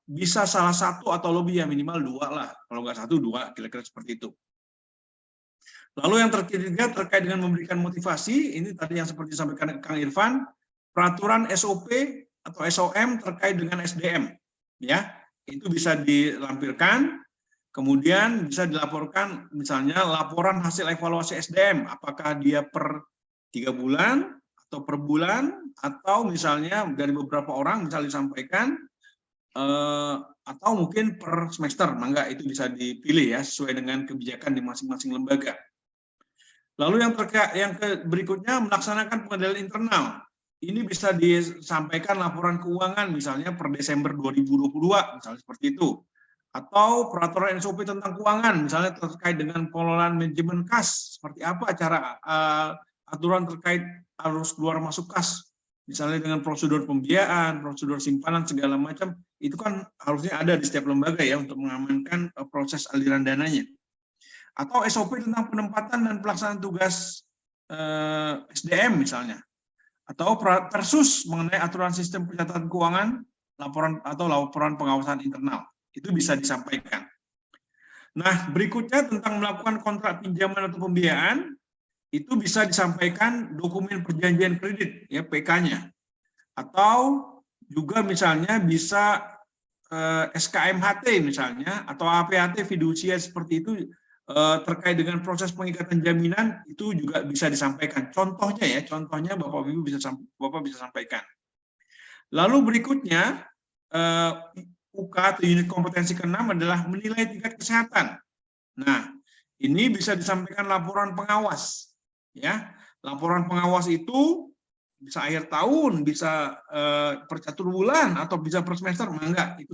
bisa salah satu atau lebih ya, minimal 2 lah, kalau nggak 1, 2, kira-kira seperti itu. Lalu yang ketiga terkait dengan memberikan motivasi, ini tadi yang seperti disampaikan Kang Irfan, peraturan SOP atau SOM terkait dengan SDM, ya itu bisa dilampirkan, kemudian bisa dilaporkan misalnya laporan hasil evaluasi SDM, apakah dia per 3 bulan atau per bulan, atau misalnya dari beberapa orang misalnya disampaikan, atau mungkin per semester, mangga itu bisa dipilih ya sesuai dengan kebijakan di masing-masing lembaga. Lalu yang berikutnya melaksanakan pengendalian internal. Ini bisa disampaikan laporan keuangan misalnya per Desember 2022 misalnya seperti itu, atau peraturan SOP tentang keuangan misalnya terkait dengan pengelolaan manajemen kas, seperti apa cara aturan terkait arus keluar masuk kas, misalnya dengan prosedur pembiayaan, prosedur simpanan segala macam, itu kan harusnya ada di setiap lembaga ya untuk mengamankan proses aliran dananya. Atau SOP tentang penempatan dan pelaksanaan tugas SDM misalnya. Atau Persus mengenai aturan sistem pencatatan keuangan, laporan pengawasan internal. Itu bisa disampaikan. Nah, berikutnya tentang melakukan kontrak pinjaman atau pembiayaan, itu bisa disampaikan dokumen perjanjian kredit, ya PK-nya. Atau juga misalnya bisa SKMHT misalnya, atau APHT fidusia seperti itu, terkait dengan proses pengikatan jaminan itu juga bisa disampaikan. Contohnya Bapak Ibu bisa sampaikan. Lalu berikutnya UK atau unit kompetensi ke-6 adalah menilai tingkat kesehatan. Nah, ini bisa disampaikan laporan pengawas. Ya, laporan pengawas itu bisa akhir tahun, bisa per catur bulan atau bisa per semester, enggak. Itu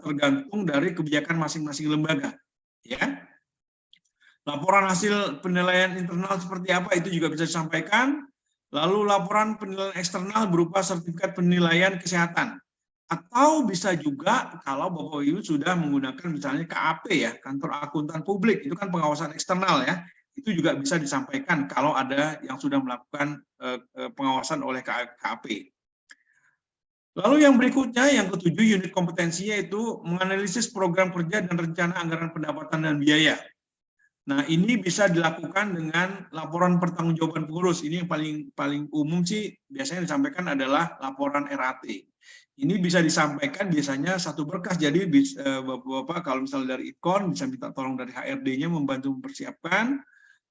tergantung dari kebijakan masing-masing lembaga. Ya, laporan hasil penilaian internal seperti apa itu juga bisa disampaikan. Lalu laporan penilaian eksternal berupa sertifikat penilaian kesehatan. Atau bisa juga kalau Bapak Ibu sudah menggunakan misalnya KAP ya, kantor akuntan publik, itu kan pengawasan eksternal ya, itu juga bisa disampaikan kalau ada yang sudah melakukan pengawasan oleh KAP. Lalu yang berikutnya, yang ketujuh, unit kompetensinya itu menganalisis program kerja dan rencana anggaran pendapatan dan biaya. Nah, ini bisa dilakukan dengan laporan pertanggungjawaban pengurus. Ini yang paling umum sih biasanya disampaikan adalah laporan RAT. Ini bisa disampaikan biasanya satu berkas. Jadi Bapak-Bapak kalau misalnya dari IKON bisa minta tolong dari HRD-nya membantu mempersiapkan,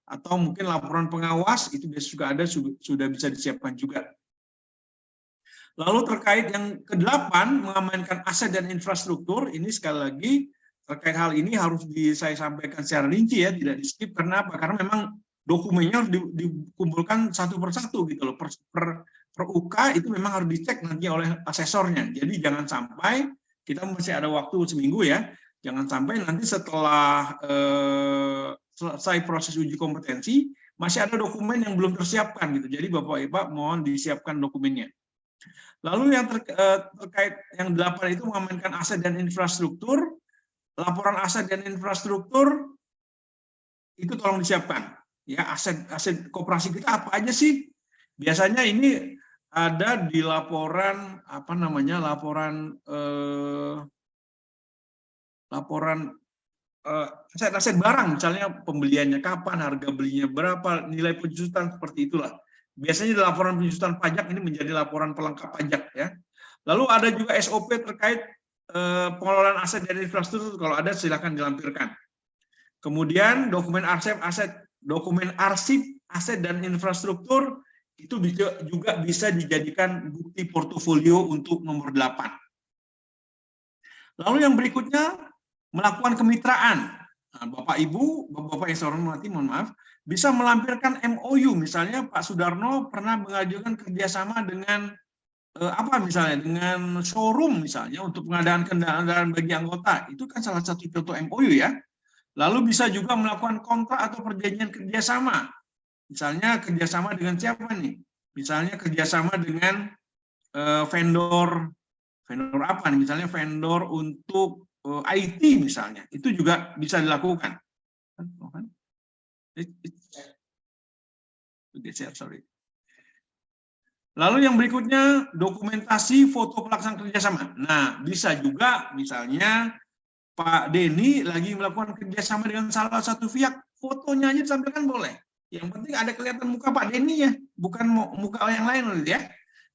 atau mungkin laporan pengawas itu biasa juga ada, sudah bisa disiapkan juga. Lalu terkait yang ke-8, mengamankan aset dan infrastruktur, ini sekali lagi terkait hal ini harus saya sampaikan secara rinci ya, tidak di-skip. Karena apa? Karena memang dokumennya harus dikumpulkan satu persatu gitu loh. Per UK itu memang harus dicek nanti oleh asesornya. Jadi jangan sampai, kita masih ada waktu seminggu ya, jangan sampai nanti setelah selesai proses uji kompetensi, masih ada dokumen yang belum tersiapkan gitu. Jadi Bapak-Ibu mohon disiapkan dokumennya. Lalu yang terkait yang 8 itu mengamankan aset dan infrastruktur. Laporan aset dan infrastruktur itu tolong disiapkan. Ya, aset koperasi kita apa aja sih? Biasanya ini ada di laporan aset barang, misalnya pembeliannya kapan, harga belinya berapa, nilai penjusutan, seperti itulah. Biasanya di laporan penjusutan pajak ini menjadi laporan pelengkap pajak ya. Lalu ada juga SOP terkait pengelolaan aset dan infrastruktur, kalau ada silakan dilampirkan. Kemudian dokumen arsip aset dan infrastruktur itu juga bisa dijadikan bukti portofolio untuk nomor 8. Lalu yang berikutnya melakukan kemitraan. Nah, Bapak Ibu, Bapak yang saya hormati, mohon maaf, bisa melampirkan MOU, misalnya Pak Sudarno pernah mengajukan kerjasama dengan misalnya dengan showroom misalnya untuk pengadaan kendaraan bagi anggota, itu kan salah satu contoh MOU ya. Lalu bisa juga melakukan kontrak atau perjanjian kerjasama, misalnya kerjasama dengan siapa nih? Misalnya kerjasama dengan vendor apa nih? Misalnya vendor untuk IT misalnya, itu juga bisa dilakukan. Sorry. Lalu yang berikutnya, dokumentasi foto pelaksanaan kerjasama. Nah, bisa juga misalnya Pak Denny lagi melakukan kerjasama dengan salah satu pihak, fotonya aja disampaikan boleh. Yang penting ada kelihatan muka Pak Denny ya, bukan muka yang lain ya.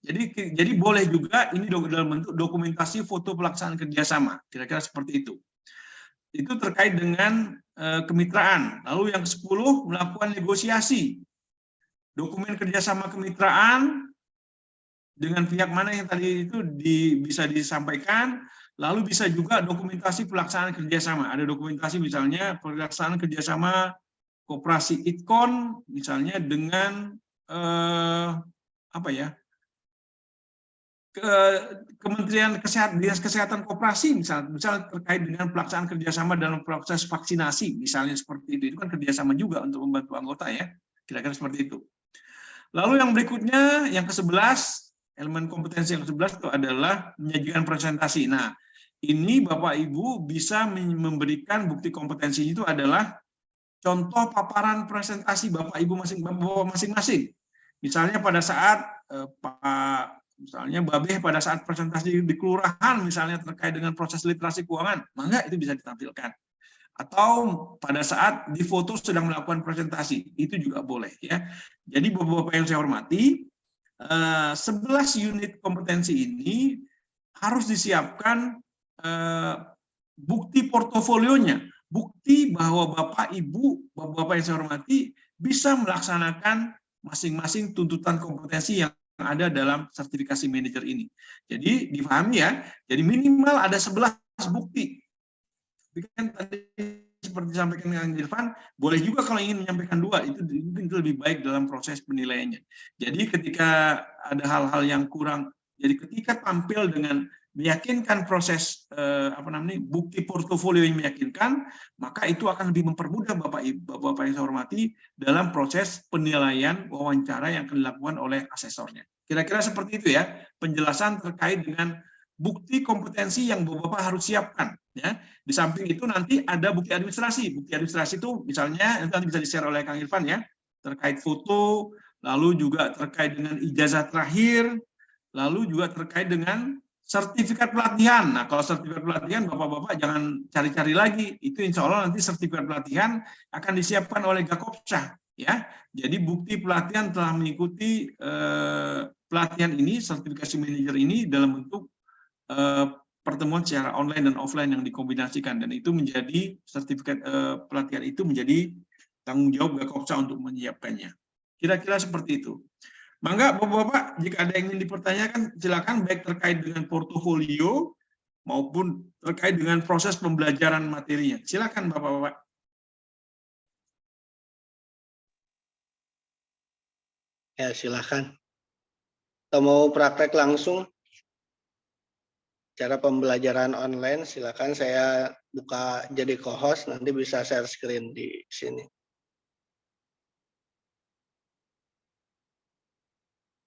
Jadi boleh juga ini dalam bentuk dokumentasi foto pelaksanaan kerjasama, kira-kira seperti itu. Itu terkait dengan kemitraan. Lalu yang ke-10, melakukan negosiasi. Dokumen kerjasama kemitraan dengan pihak mana yang tadi itu bisa disampaikan, lalu bisa juga dokumentasi pelaksanaan kerjasama. Ada dokumentasi misalnya pelaksanaan kerjasama koperasi IKON, misalnya dengan Kementerian Kesehatan, Dinas Kesehatan Koperasi, misal terkait dengan pelaksanaan kerjasama dalam proses vaksinasi, misalnya seperti itu kan kerjasama juga untuk membantu anggota ya, kira-kira seperti itu. Lalu yang berikutnya, yang ke-11, elemen kompetensi yang ke-11 itu adalah menyajikan presentasi. Nah, ini Bapak Ibu bisa memberikan bukti kompetensi itu adalah contoh paparan presentasi Bapak Ibu masing-masing. Misalnya pada saat misalnya Babeh pada saat presentasi di kelurahan misalnya terkait dengan proses literasi keuangan, maka itu bisa ditampilkan. Atau pada saat di foto sedang melakukan presentasi, itu juga boleh ya. Jadi Bapak-bapak yang saya hormati, 11 unit kompetensi ini harus disiapkan bukti portofolionya, bukti bahwa Bapak, Ibu, Bapak-Bapak yang saya hormati, bisa melaksanakan masing-masing tuntutan kompetensi yang ada dalam sertifikasi manajer ini. Jadi dipahami ya, jadi minimal ada 11 bukti. Tapi kan tadi seperti disampaikan Kang Irfan, boleh juga kalau ingin menyampaikan 2, itu lebih baik dalam proses penilaiannya. Jadi ketika ada hal-hal yang kurang, jadi ketika tampil dengan meyakinkan proses bukti portofolio yang meyakinkan, maka itu akan lebih mempermudah Bapak yang saya hormati dalam proses penilaian wawancara yang akan dilakukan oleh asesornya. Kira-kira seperti itu ya, penjelasan terkait dengan bukti kompetensi yang Bapak harus siapkan. Ya, di samping itu nanti ada bukti administrasi. Bukti administrasi itu misalnya nanti bisa di-share oleh Kang Irfan ya, terkait foto, lalu juga terkait dengan ijazah terakhir, lalu juga terkait dengan sertifikat pelatihan. Nah, kalau sertifikat pelatihan Bapak-bapak jangan cari-cari lagi. Itu insya Allah nanti sertifikat pelatihan akan disiapkan oleh Gakopsa ya. Jadi bukti pelatihan telah mengikuti pelatihan ini, sertifikasi manajer ini dalam bentuk pertemuan secara online dan offline yang dikombinasikan, dan itu menjadi sertifikat pelatihan itu menjadi tanggung jawab Gakopsa untuk menyiapkannya. Kira-kira seperti itu. Mangga Bapak-bapak, jika ada yang ingin dipertanyakan silakan, baik terkait dengan portofolio maupun terkait dengan proses pembelajaran materinya. Silakan Bapak-bapak. Ya, silakan. Atau mau praktek langsung cara pembelajaran online, silakan saya buka jadi co-host, nanti bisa share screen di sini.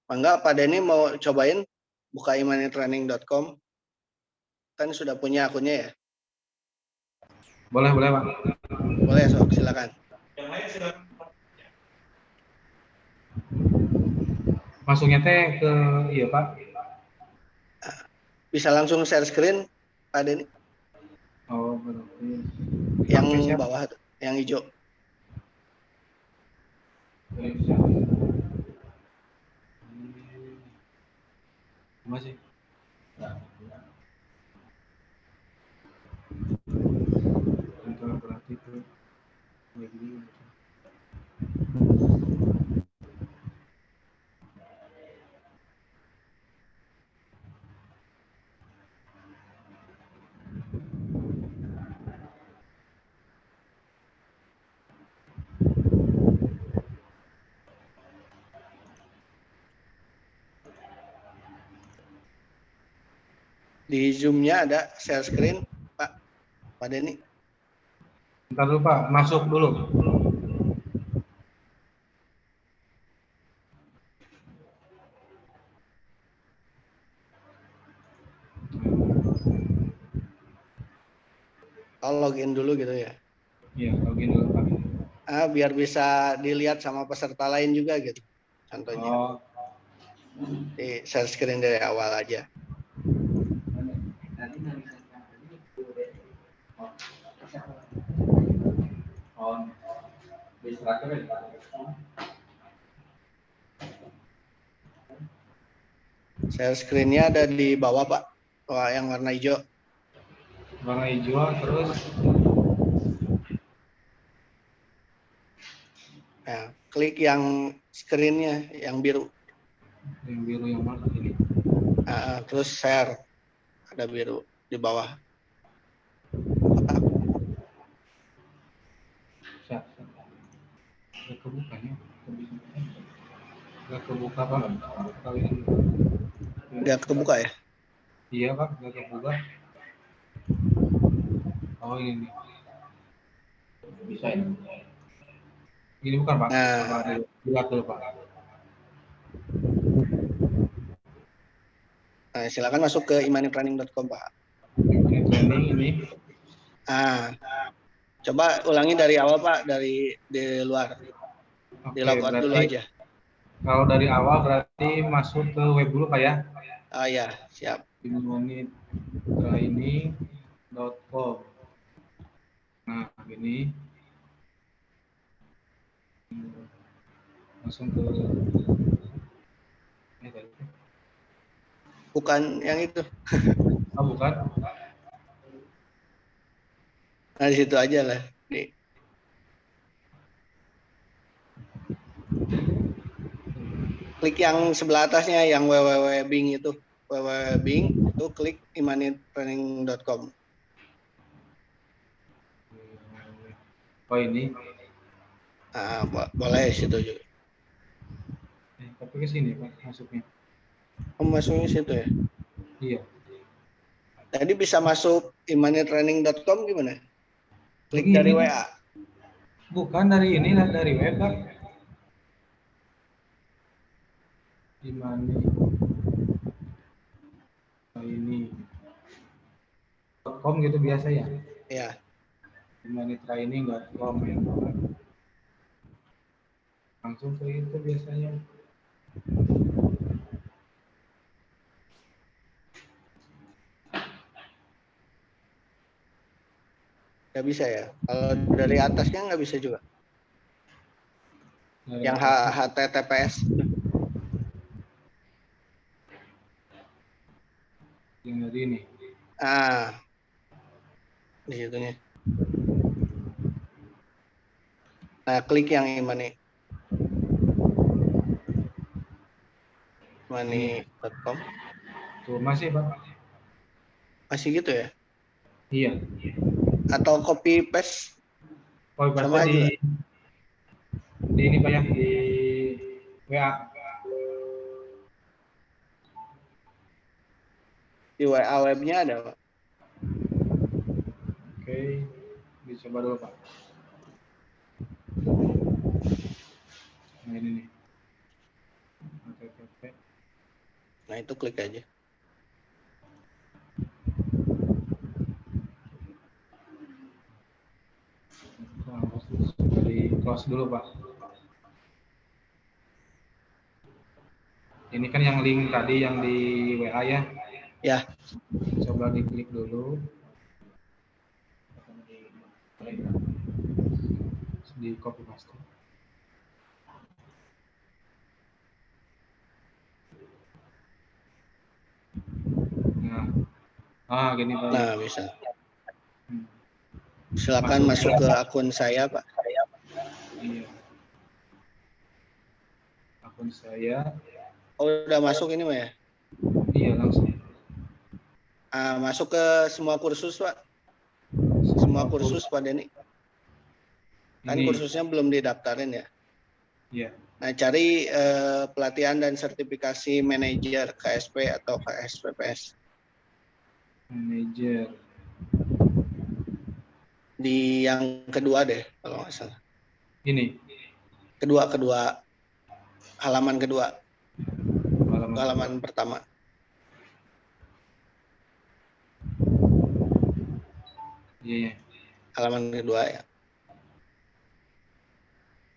Enggak, Pak Denny mau cobain buka imanitraining.com? Kan sudah punya akunnya ya? Boleh, Pak. Boleh, sok, silakan. Yang lain silakan. Masuknya teh ke iya, Pak. Bisa langsung share screen, Pak Denny? Oh, berarti. Yang bawah, yang hijau. Masih. Berarti itu. Di Zoom-nya ada share screen, Pak Denny. Bentar dulu, Pak. Masuk dulu. Oh, login dulu gitu ya? Iya, login dulu, Pak. Biar bisa dilihat sama peserta lain juga gitu, contohnya. Oh. Di share screen dari awal aja. Share screen-nya ada di bawah, Pak. Wah, yang warna hijau. Warna hijau, terus Nah, klik yang screen-nya yang biru. yang biru yang mana ini? Terus share, ada biru di bawah. Gak kebuka ya? Gak kebuka, Pak. Kali ini. Gak kebuka ya? Iya, Pak, gak kebuka. Oh, ini. Bisa ini. Ini bukan, Pak. Lihat dulu, Pak. Nah, silakan masuk ke imanitraining.com, Pak. Imanitraining ini. Coba ulangi dari awal, Pak, dari di luar. Di logout dulu aja. Kalau dari awal berarti masuk ke web dulu, Pak ya? Oh ya, siap. imanitraining.com. Nah, ini langsung ke Bukan yang itu. Oh, bukan. Nah, di situ aja lah. Klik yang sebelah atasnya yang www.bing itu. www.bing itu klik imanitraining.com. Oh ini. Nah, boleh situ juga. Tapi ke sini Pak masuknya. Oh, masuknya situ ya. Iya. Tadi bisa masuk imanitraining.com gimana? Klik Ini dari kan. WA. Bukan dari ini, dari web Pak. Di mana? Ini. .com gitu biasa ya. Ya. Imanitraining.com ya. Langsung ke itu biasanya. Nggak bisa ya. Kalau dari atasnya nggak bisa juga. Dari Yang atas. HTTPS. Yang dari ini. Ah, di situnya. Nah, klik yang imani.com. Tuh masih Pak. Masih gitu ya? Iya. Atau copy paste Oh, sama di aja. di ini Pak ya, di WA. Di WA webnya ada, Pak. Oke, dicoba dulu Pak. Nah ini nih. HTTP. Nah, itu klik aja. Di close dulu Pak. Ini kan yang link tadi yang di WA ya. Ya. Coba diklik dulu. Di copy paste. Nah, gini Pak. Nah, bisa. Silakan masuk ke akun saya, Pak. Iya. Akun saya. Oh, udah masuk ini, Pak ya? Iya, langsung. Masuk ke semua kursus, Pak. Semua kursus, Pak Denny. Kan Ini. kursusnya belum didaftarin ya? Iya. Nah, cari pelatihan dan sertifikasi manajer KSP atau KSPPS. Manajer. Di yang kedua deh, kalau nggak salah. Ini. Kedua. Halaman kedua. Halaman Halaman pertama. Iya. Halaman kedua ya.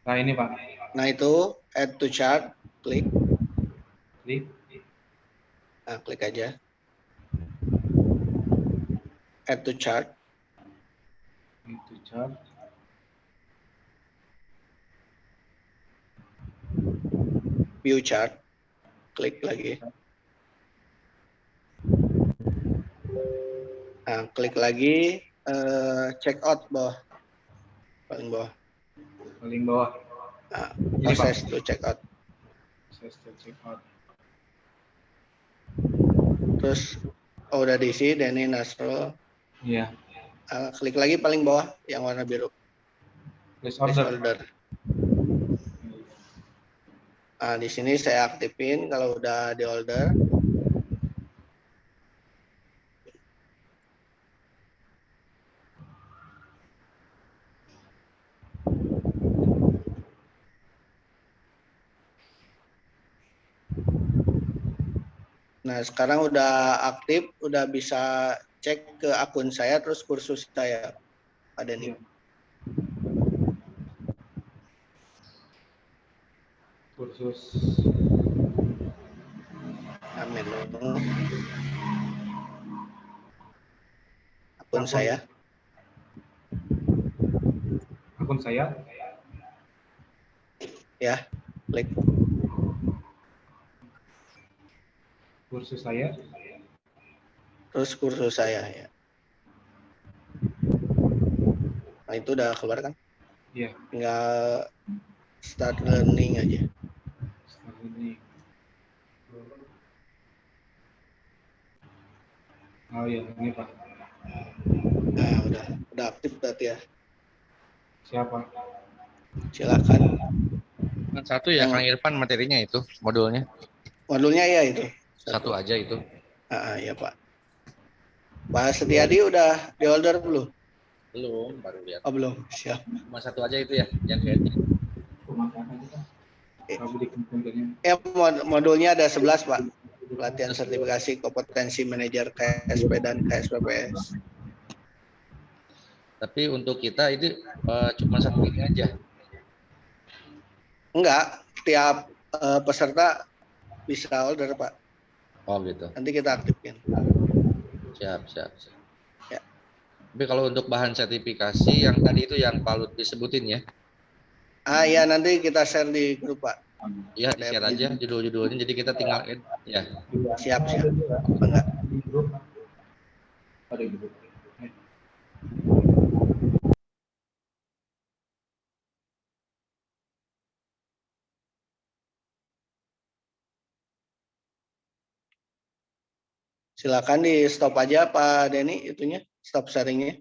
Nah ini Pak. Nah, itu add to chart, klik. Klik. Nah, klik aja. Add to chart. Itu chart. View chart. Klik lagi. Nah, klik lagi. Check out bawah. Paling bawah. Paling bawah. Nah, Ini, proses Pak. to check out. Proses to check out. Terus udah diisi Denny Nasrul. Iya. Klik lagi paling bawah yang warna biru. Place Place order. order. Nah, di sini saya aktifin kalau udah di order. Nah, sekarang udah aktif, udah bisa cek ke akun saya terus kursus saya. Ada nih. Iya. Kursus. Nah, menu akun saya. Akun saya. Ya, klik. Kursus saya. Terus kursus saya ya. Nah, itu udah keluar kan? Iya. Tinggal start learning aja. Ini. Oh iya, ini Pak. Nah, udah aktif berarti ya. Siapa? Silakan. Satu ya, Kang Irfan, materinya itu, modulnya. Modulnya ya itu. Satu aja itu. Ya Pak. Pak Setiadi udah di order belum? Belum, baru lihat. Oh belum, siap. Cuma satu aja itu ya, yang kayaknya. Modulnya ada 11 Pak. Pelatihan sertifikasi kompetensi manajer KSP dan KSPPS. Tapi untuk kita itu cuma satu ini aja. Enggak, tiap peserta bisa order Pak. Oh gitu. Nanti kita aktifkan. Siap. Ya. Tapi kalau untuk bahan sertifikasi yang tadi itu yang Pak Lut disebutin ya. Ya nanti kita share di grup Pak. Iya, share aja judul-judulnya, jadi kita tinggal add ya. Siap. Enggak. Ada di grup. Silakan di stop aja Pak Denny itunya, stop sharingnya.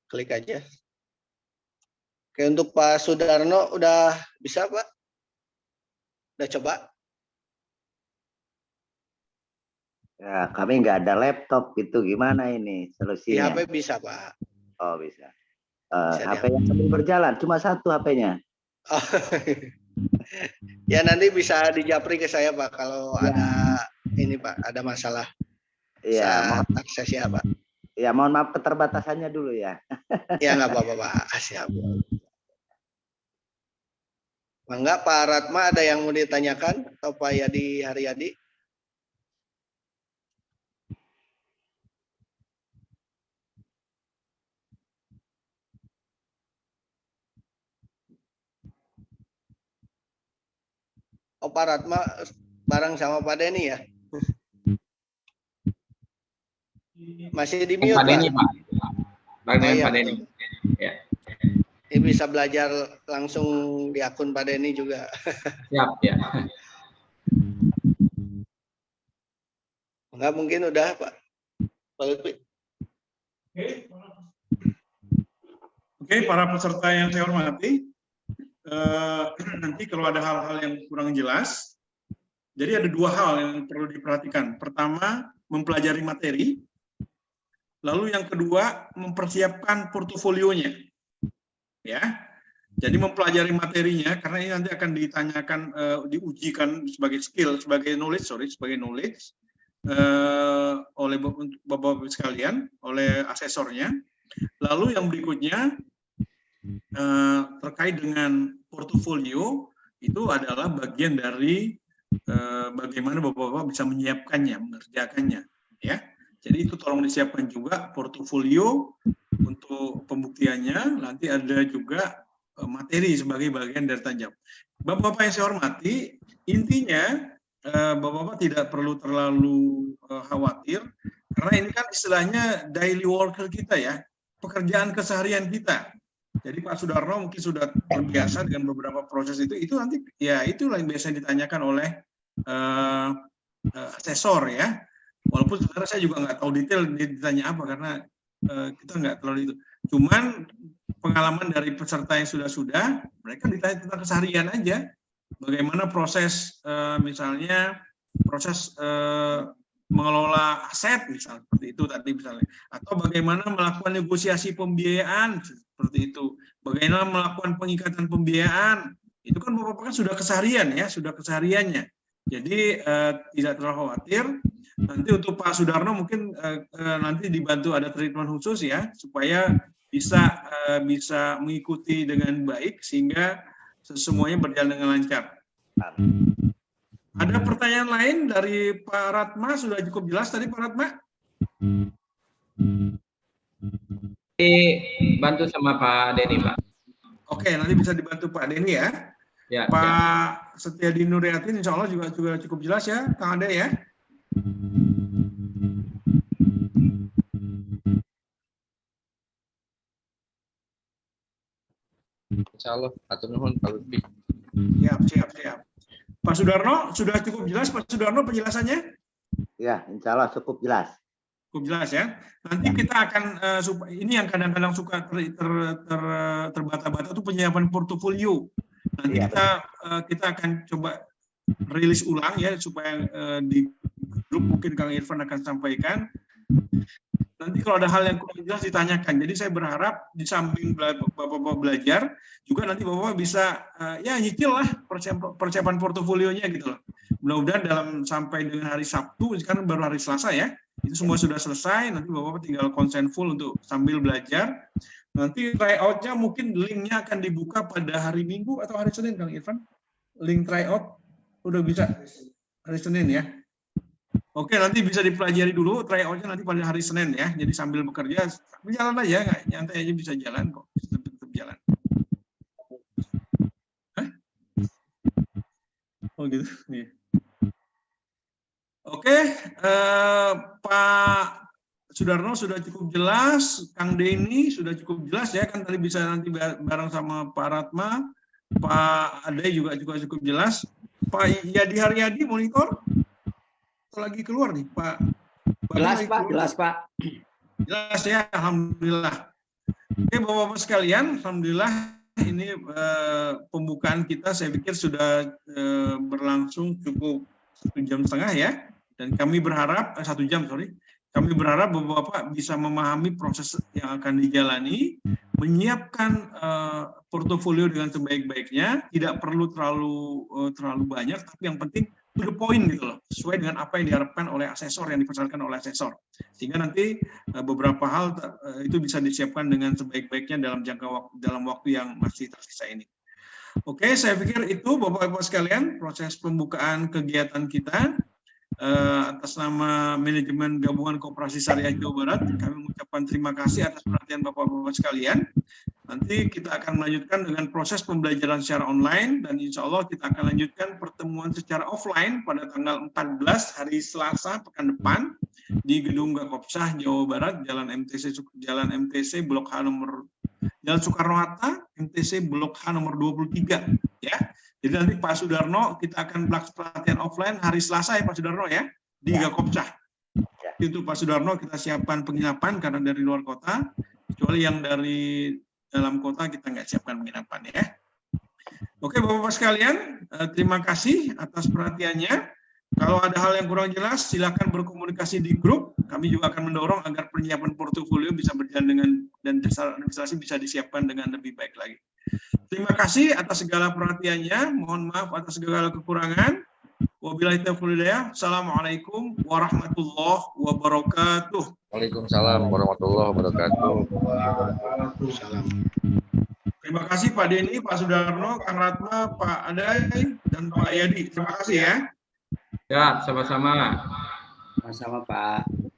Klik aja. Oke, untuk Pak Sudarno udah bisa Pak? Udah coba? Ya, kami nggak ada laptop gitu. Gimana ini Di solusinya? HP bisa Pak. Oh bisa. Bisa HP yang sambil berjalan, cuma satu HP-nya. Oh. Ya nanti bisa dijapri ke saya Pak kalau ada ini Pak, ada masalah. Iya, Saat akses ya Pak. ya mohon maaf keterbatasannya dulu ya. Ya nggak apa-apa Pak. Siap. Enggak Pak Ratma ada yang mau ditanyakan atau Pak Yadi Haryadi? Oh Pak Ratma bareng sama Pak Denny ya? Masih di mute Pak Denny, Pak? Pak. Bareng dengan iya, Pak Denny. Ya. Ini bisa belajar langsung di akun Pak Denny juga. Siap, ya. Enggak mungkin udah Pak. Pak Lutfi. Oke, para peserta yang saya hormati, nanti kalau ada hal-hal yang kurang jelas, jadi ada dua hal yang perlu diperhatikan. Pertama, mempelajari materi, lalu yang kedua, mempersiapkan portofolionya. Ya, jadi mempelajari materinya, karena ini nanti akan ditanyakan, diujikan sebagai skill, sebagai knowledge oleh Bapak-Bapak sekalian, oleh asesornya. Lalu yang berikutnya, terkait dengan portofolio, itu adalah bagian dari bagaimana Bapak-Bapak bisa menyiapkannya, mengerjakannya. Ya, jadi itu tolong disiapkan juga portofolio untuk pembuktiannya. Nanti ada juga materi sebagai bagian dari tanggung jawab. Bapak-Bapak yang saya hormati, intinya Bapak-Bapak tidak perlu terlalu khawatir, karena ini kan istilahnya daily worker kita ya, pekerjaan keseharian kita. Jadi Pak Sudarno mungkin sudah terbiasa dengan beberapa proses itu nanti ya itulah yang biasa ditanyakan oleh asesor ya. Walaupun sebenarnya saya juga nggak tahu detail ditanya apa, karena kita nggak terlalu itu. Cuman pengalaman dari peserta yang sudah mereka ditanya tentang keseharian aja. Bagaimana proses misalnya proses mengelola aset misalnya seperti itu tadi misalnya, atau bagaimana melakukan negosiasi pembiayaan seperti itu, bagaimana melakukan pengikatan pembiayaan, itu kan Bapak kan sudah keseharian ya, sudah kesehariannya. Jadi tidak terlalu khawatir. Nanti untuk Pak Sudarno mungkin nanti dibantu ada treatment khusus ya, supaya bisa mengikuti dengan baik sehingga semuanya berjalan dengan lancar. Ada pertanyaan lain dari Pak Ratma? Sudah cukup jelas tadi Pak Ratma? Bantu sama Pak Denny, Pak. Oke, nanti bisa dibantu Pak Denny ya. Ya, Pak ya. Setiadi Nuriatin insya Allah juga cukup jelas ya, Kang Ade ya. Insyaallah. Atur nuhun Pak Lutfi. Siap. Pak Sudarno, sudah cukup jelas Pak Sudarno penjelasannya? Ya, insya Allah cukup jelas. Cukup jelas ya. Nanti kita akan ini yang kadang-kadang suka terbata-bata itu penyiapan portofolio. Nanti Iya, kita akan coba rilis ulang ya supaya di grup mungkin Kang Irfan akan sampaikan. Nanti kalau ada hal yang kurang jelas ditanyakan. Jadi saya berharap di samping Bapak-bapak belajar, juga nanti Bapak bisa ya nyicil lah persiapan portofolionya gitu loh. Mudah-mudahan dalam sampai dengan hari Sabtu, kan baru hari Selasa ya, itu semua sudah selesai. Nanti Bapak tinggal konsen full untuk sambil belajar. Nanti tryout-nya mungkin linknya akan dibuka pada hari Minggu atau hari Senin, Kang Irfan. Link tryout udah bisa hari Senin ya. Oke, nanti bisa dipelajari dulu tryout-nya nanti pada hari Senin ya. Jadi sambil bekerja, jalan aja, nggak nyantai aja bisa jalan kok, tetap jalan. Hah? Oh gitu. Iya. Oke, Pak Sudarno sudah cukup jelas, Kang Denny sudah cukup jelas ya, kan tadi bisa nanti bareng sama Pak Ratma, Pak Ade juga cukup jelas. Pak Yadi Haryadi monitor atau lagi keluar nih Pak? Jelas Pak. Jelas ya, alhamdulillah. Oke Bapak-bapak sekalian, alhamdulillah ini pembukaan kita saya pikir sudah berlangsung cukup 1,5 jam ya, dan kami berharap 1 jam kami berharap Bapak-bapak bisa memahami proses yang akan dijalani, menyiapkan portofolio dengan sebaik-baiknya, tidak perlu terlalu banyak, tapi yang penting to the point gitu loh, sesuai dengan apa yang diharapkan oleh asesor, yang dipersyaratkan oleh asesor, sehingga nanti beberapa hal itu bisa disiapkan dengan sebaik-baiknya dalam waktu yang masih tersisa ini. Oke, saya pikir itu Bapak-bapak sekalian proses pembukaan kegiatan kita. Atas nama manajemen Gabungan Koperasi Syariah Jawa Barat, kami mengucapkan terima kasih atas perhatian Bapak-bapak sekalian. Nanti kita akan melanjutkan dengan proses pembelajaran secara online, dan insya Allah kita akan lanjutkan pertemuan secara offline pada tanggal 14 hari Selasa pekan depan di Gedung Gakopsah Jawa Barat, Jalan MTC Blok H nomor Jalan Soekarno-Hatta, MTC Blok H nomor 23 ya. Jadi nanti Pak Sudarno kita akan pelatihan offline hari Selasa ya Pak Sudarno ya, di Gakopsah. Untuk Pak Sudarno kita siapkan penginapan karena dari luar kota, kecuali yang dari dalam kota kita nggak siapkan penginapan ya. Oke Bapak-bapak sekalian, terima kasih atas perhatiannya. Kalau ada hal yang kurang jelas, silakan berkomunikasi di grup. Kami juga akan mendorong agar penyiapan portofolio bisa berjalan dengan dan dasar administrasi bisa disiapkan dengan lebih baik lagi. Terima kasih atas segala perhatiannya. Mohon maaf atas segala kekurangan. Wabillahi taufiq wal hidayah. Assalamualaikum warahmatullahi wabarakatuh. Waalaikumsalam warahmatullahi wabarakatuh. Terima kasih Pak Denny, Pak Sudarno, Kang Ratma, Pak Adai, dan Pak Yadi. Terima kasih ya. Ya, sama-sama. Sama-sama Pak.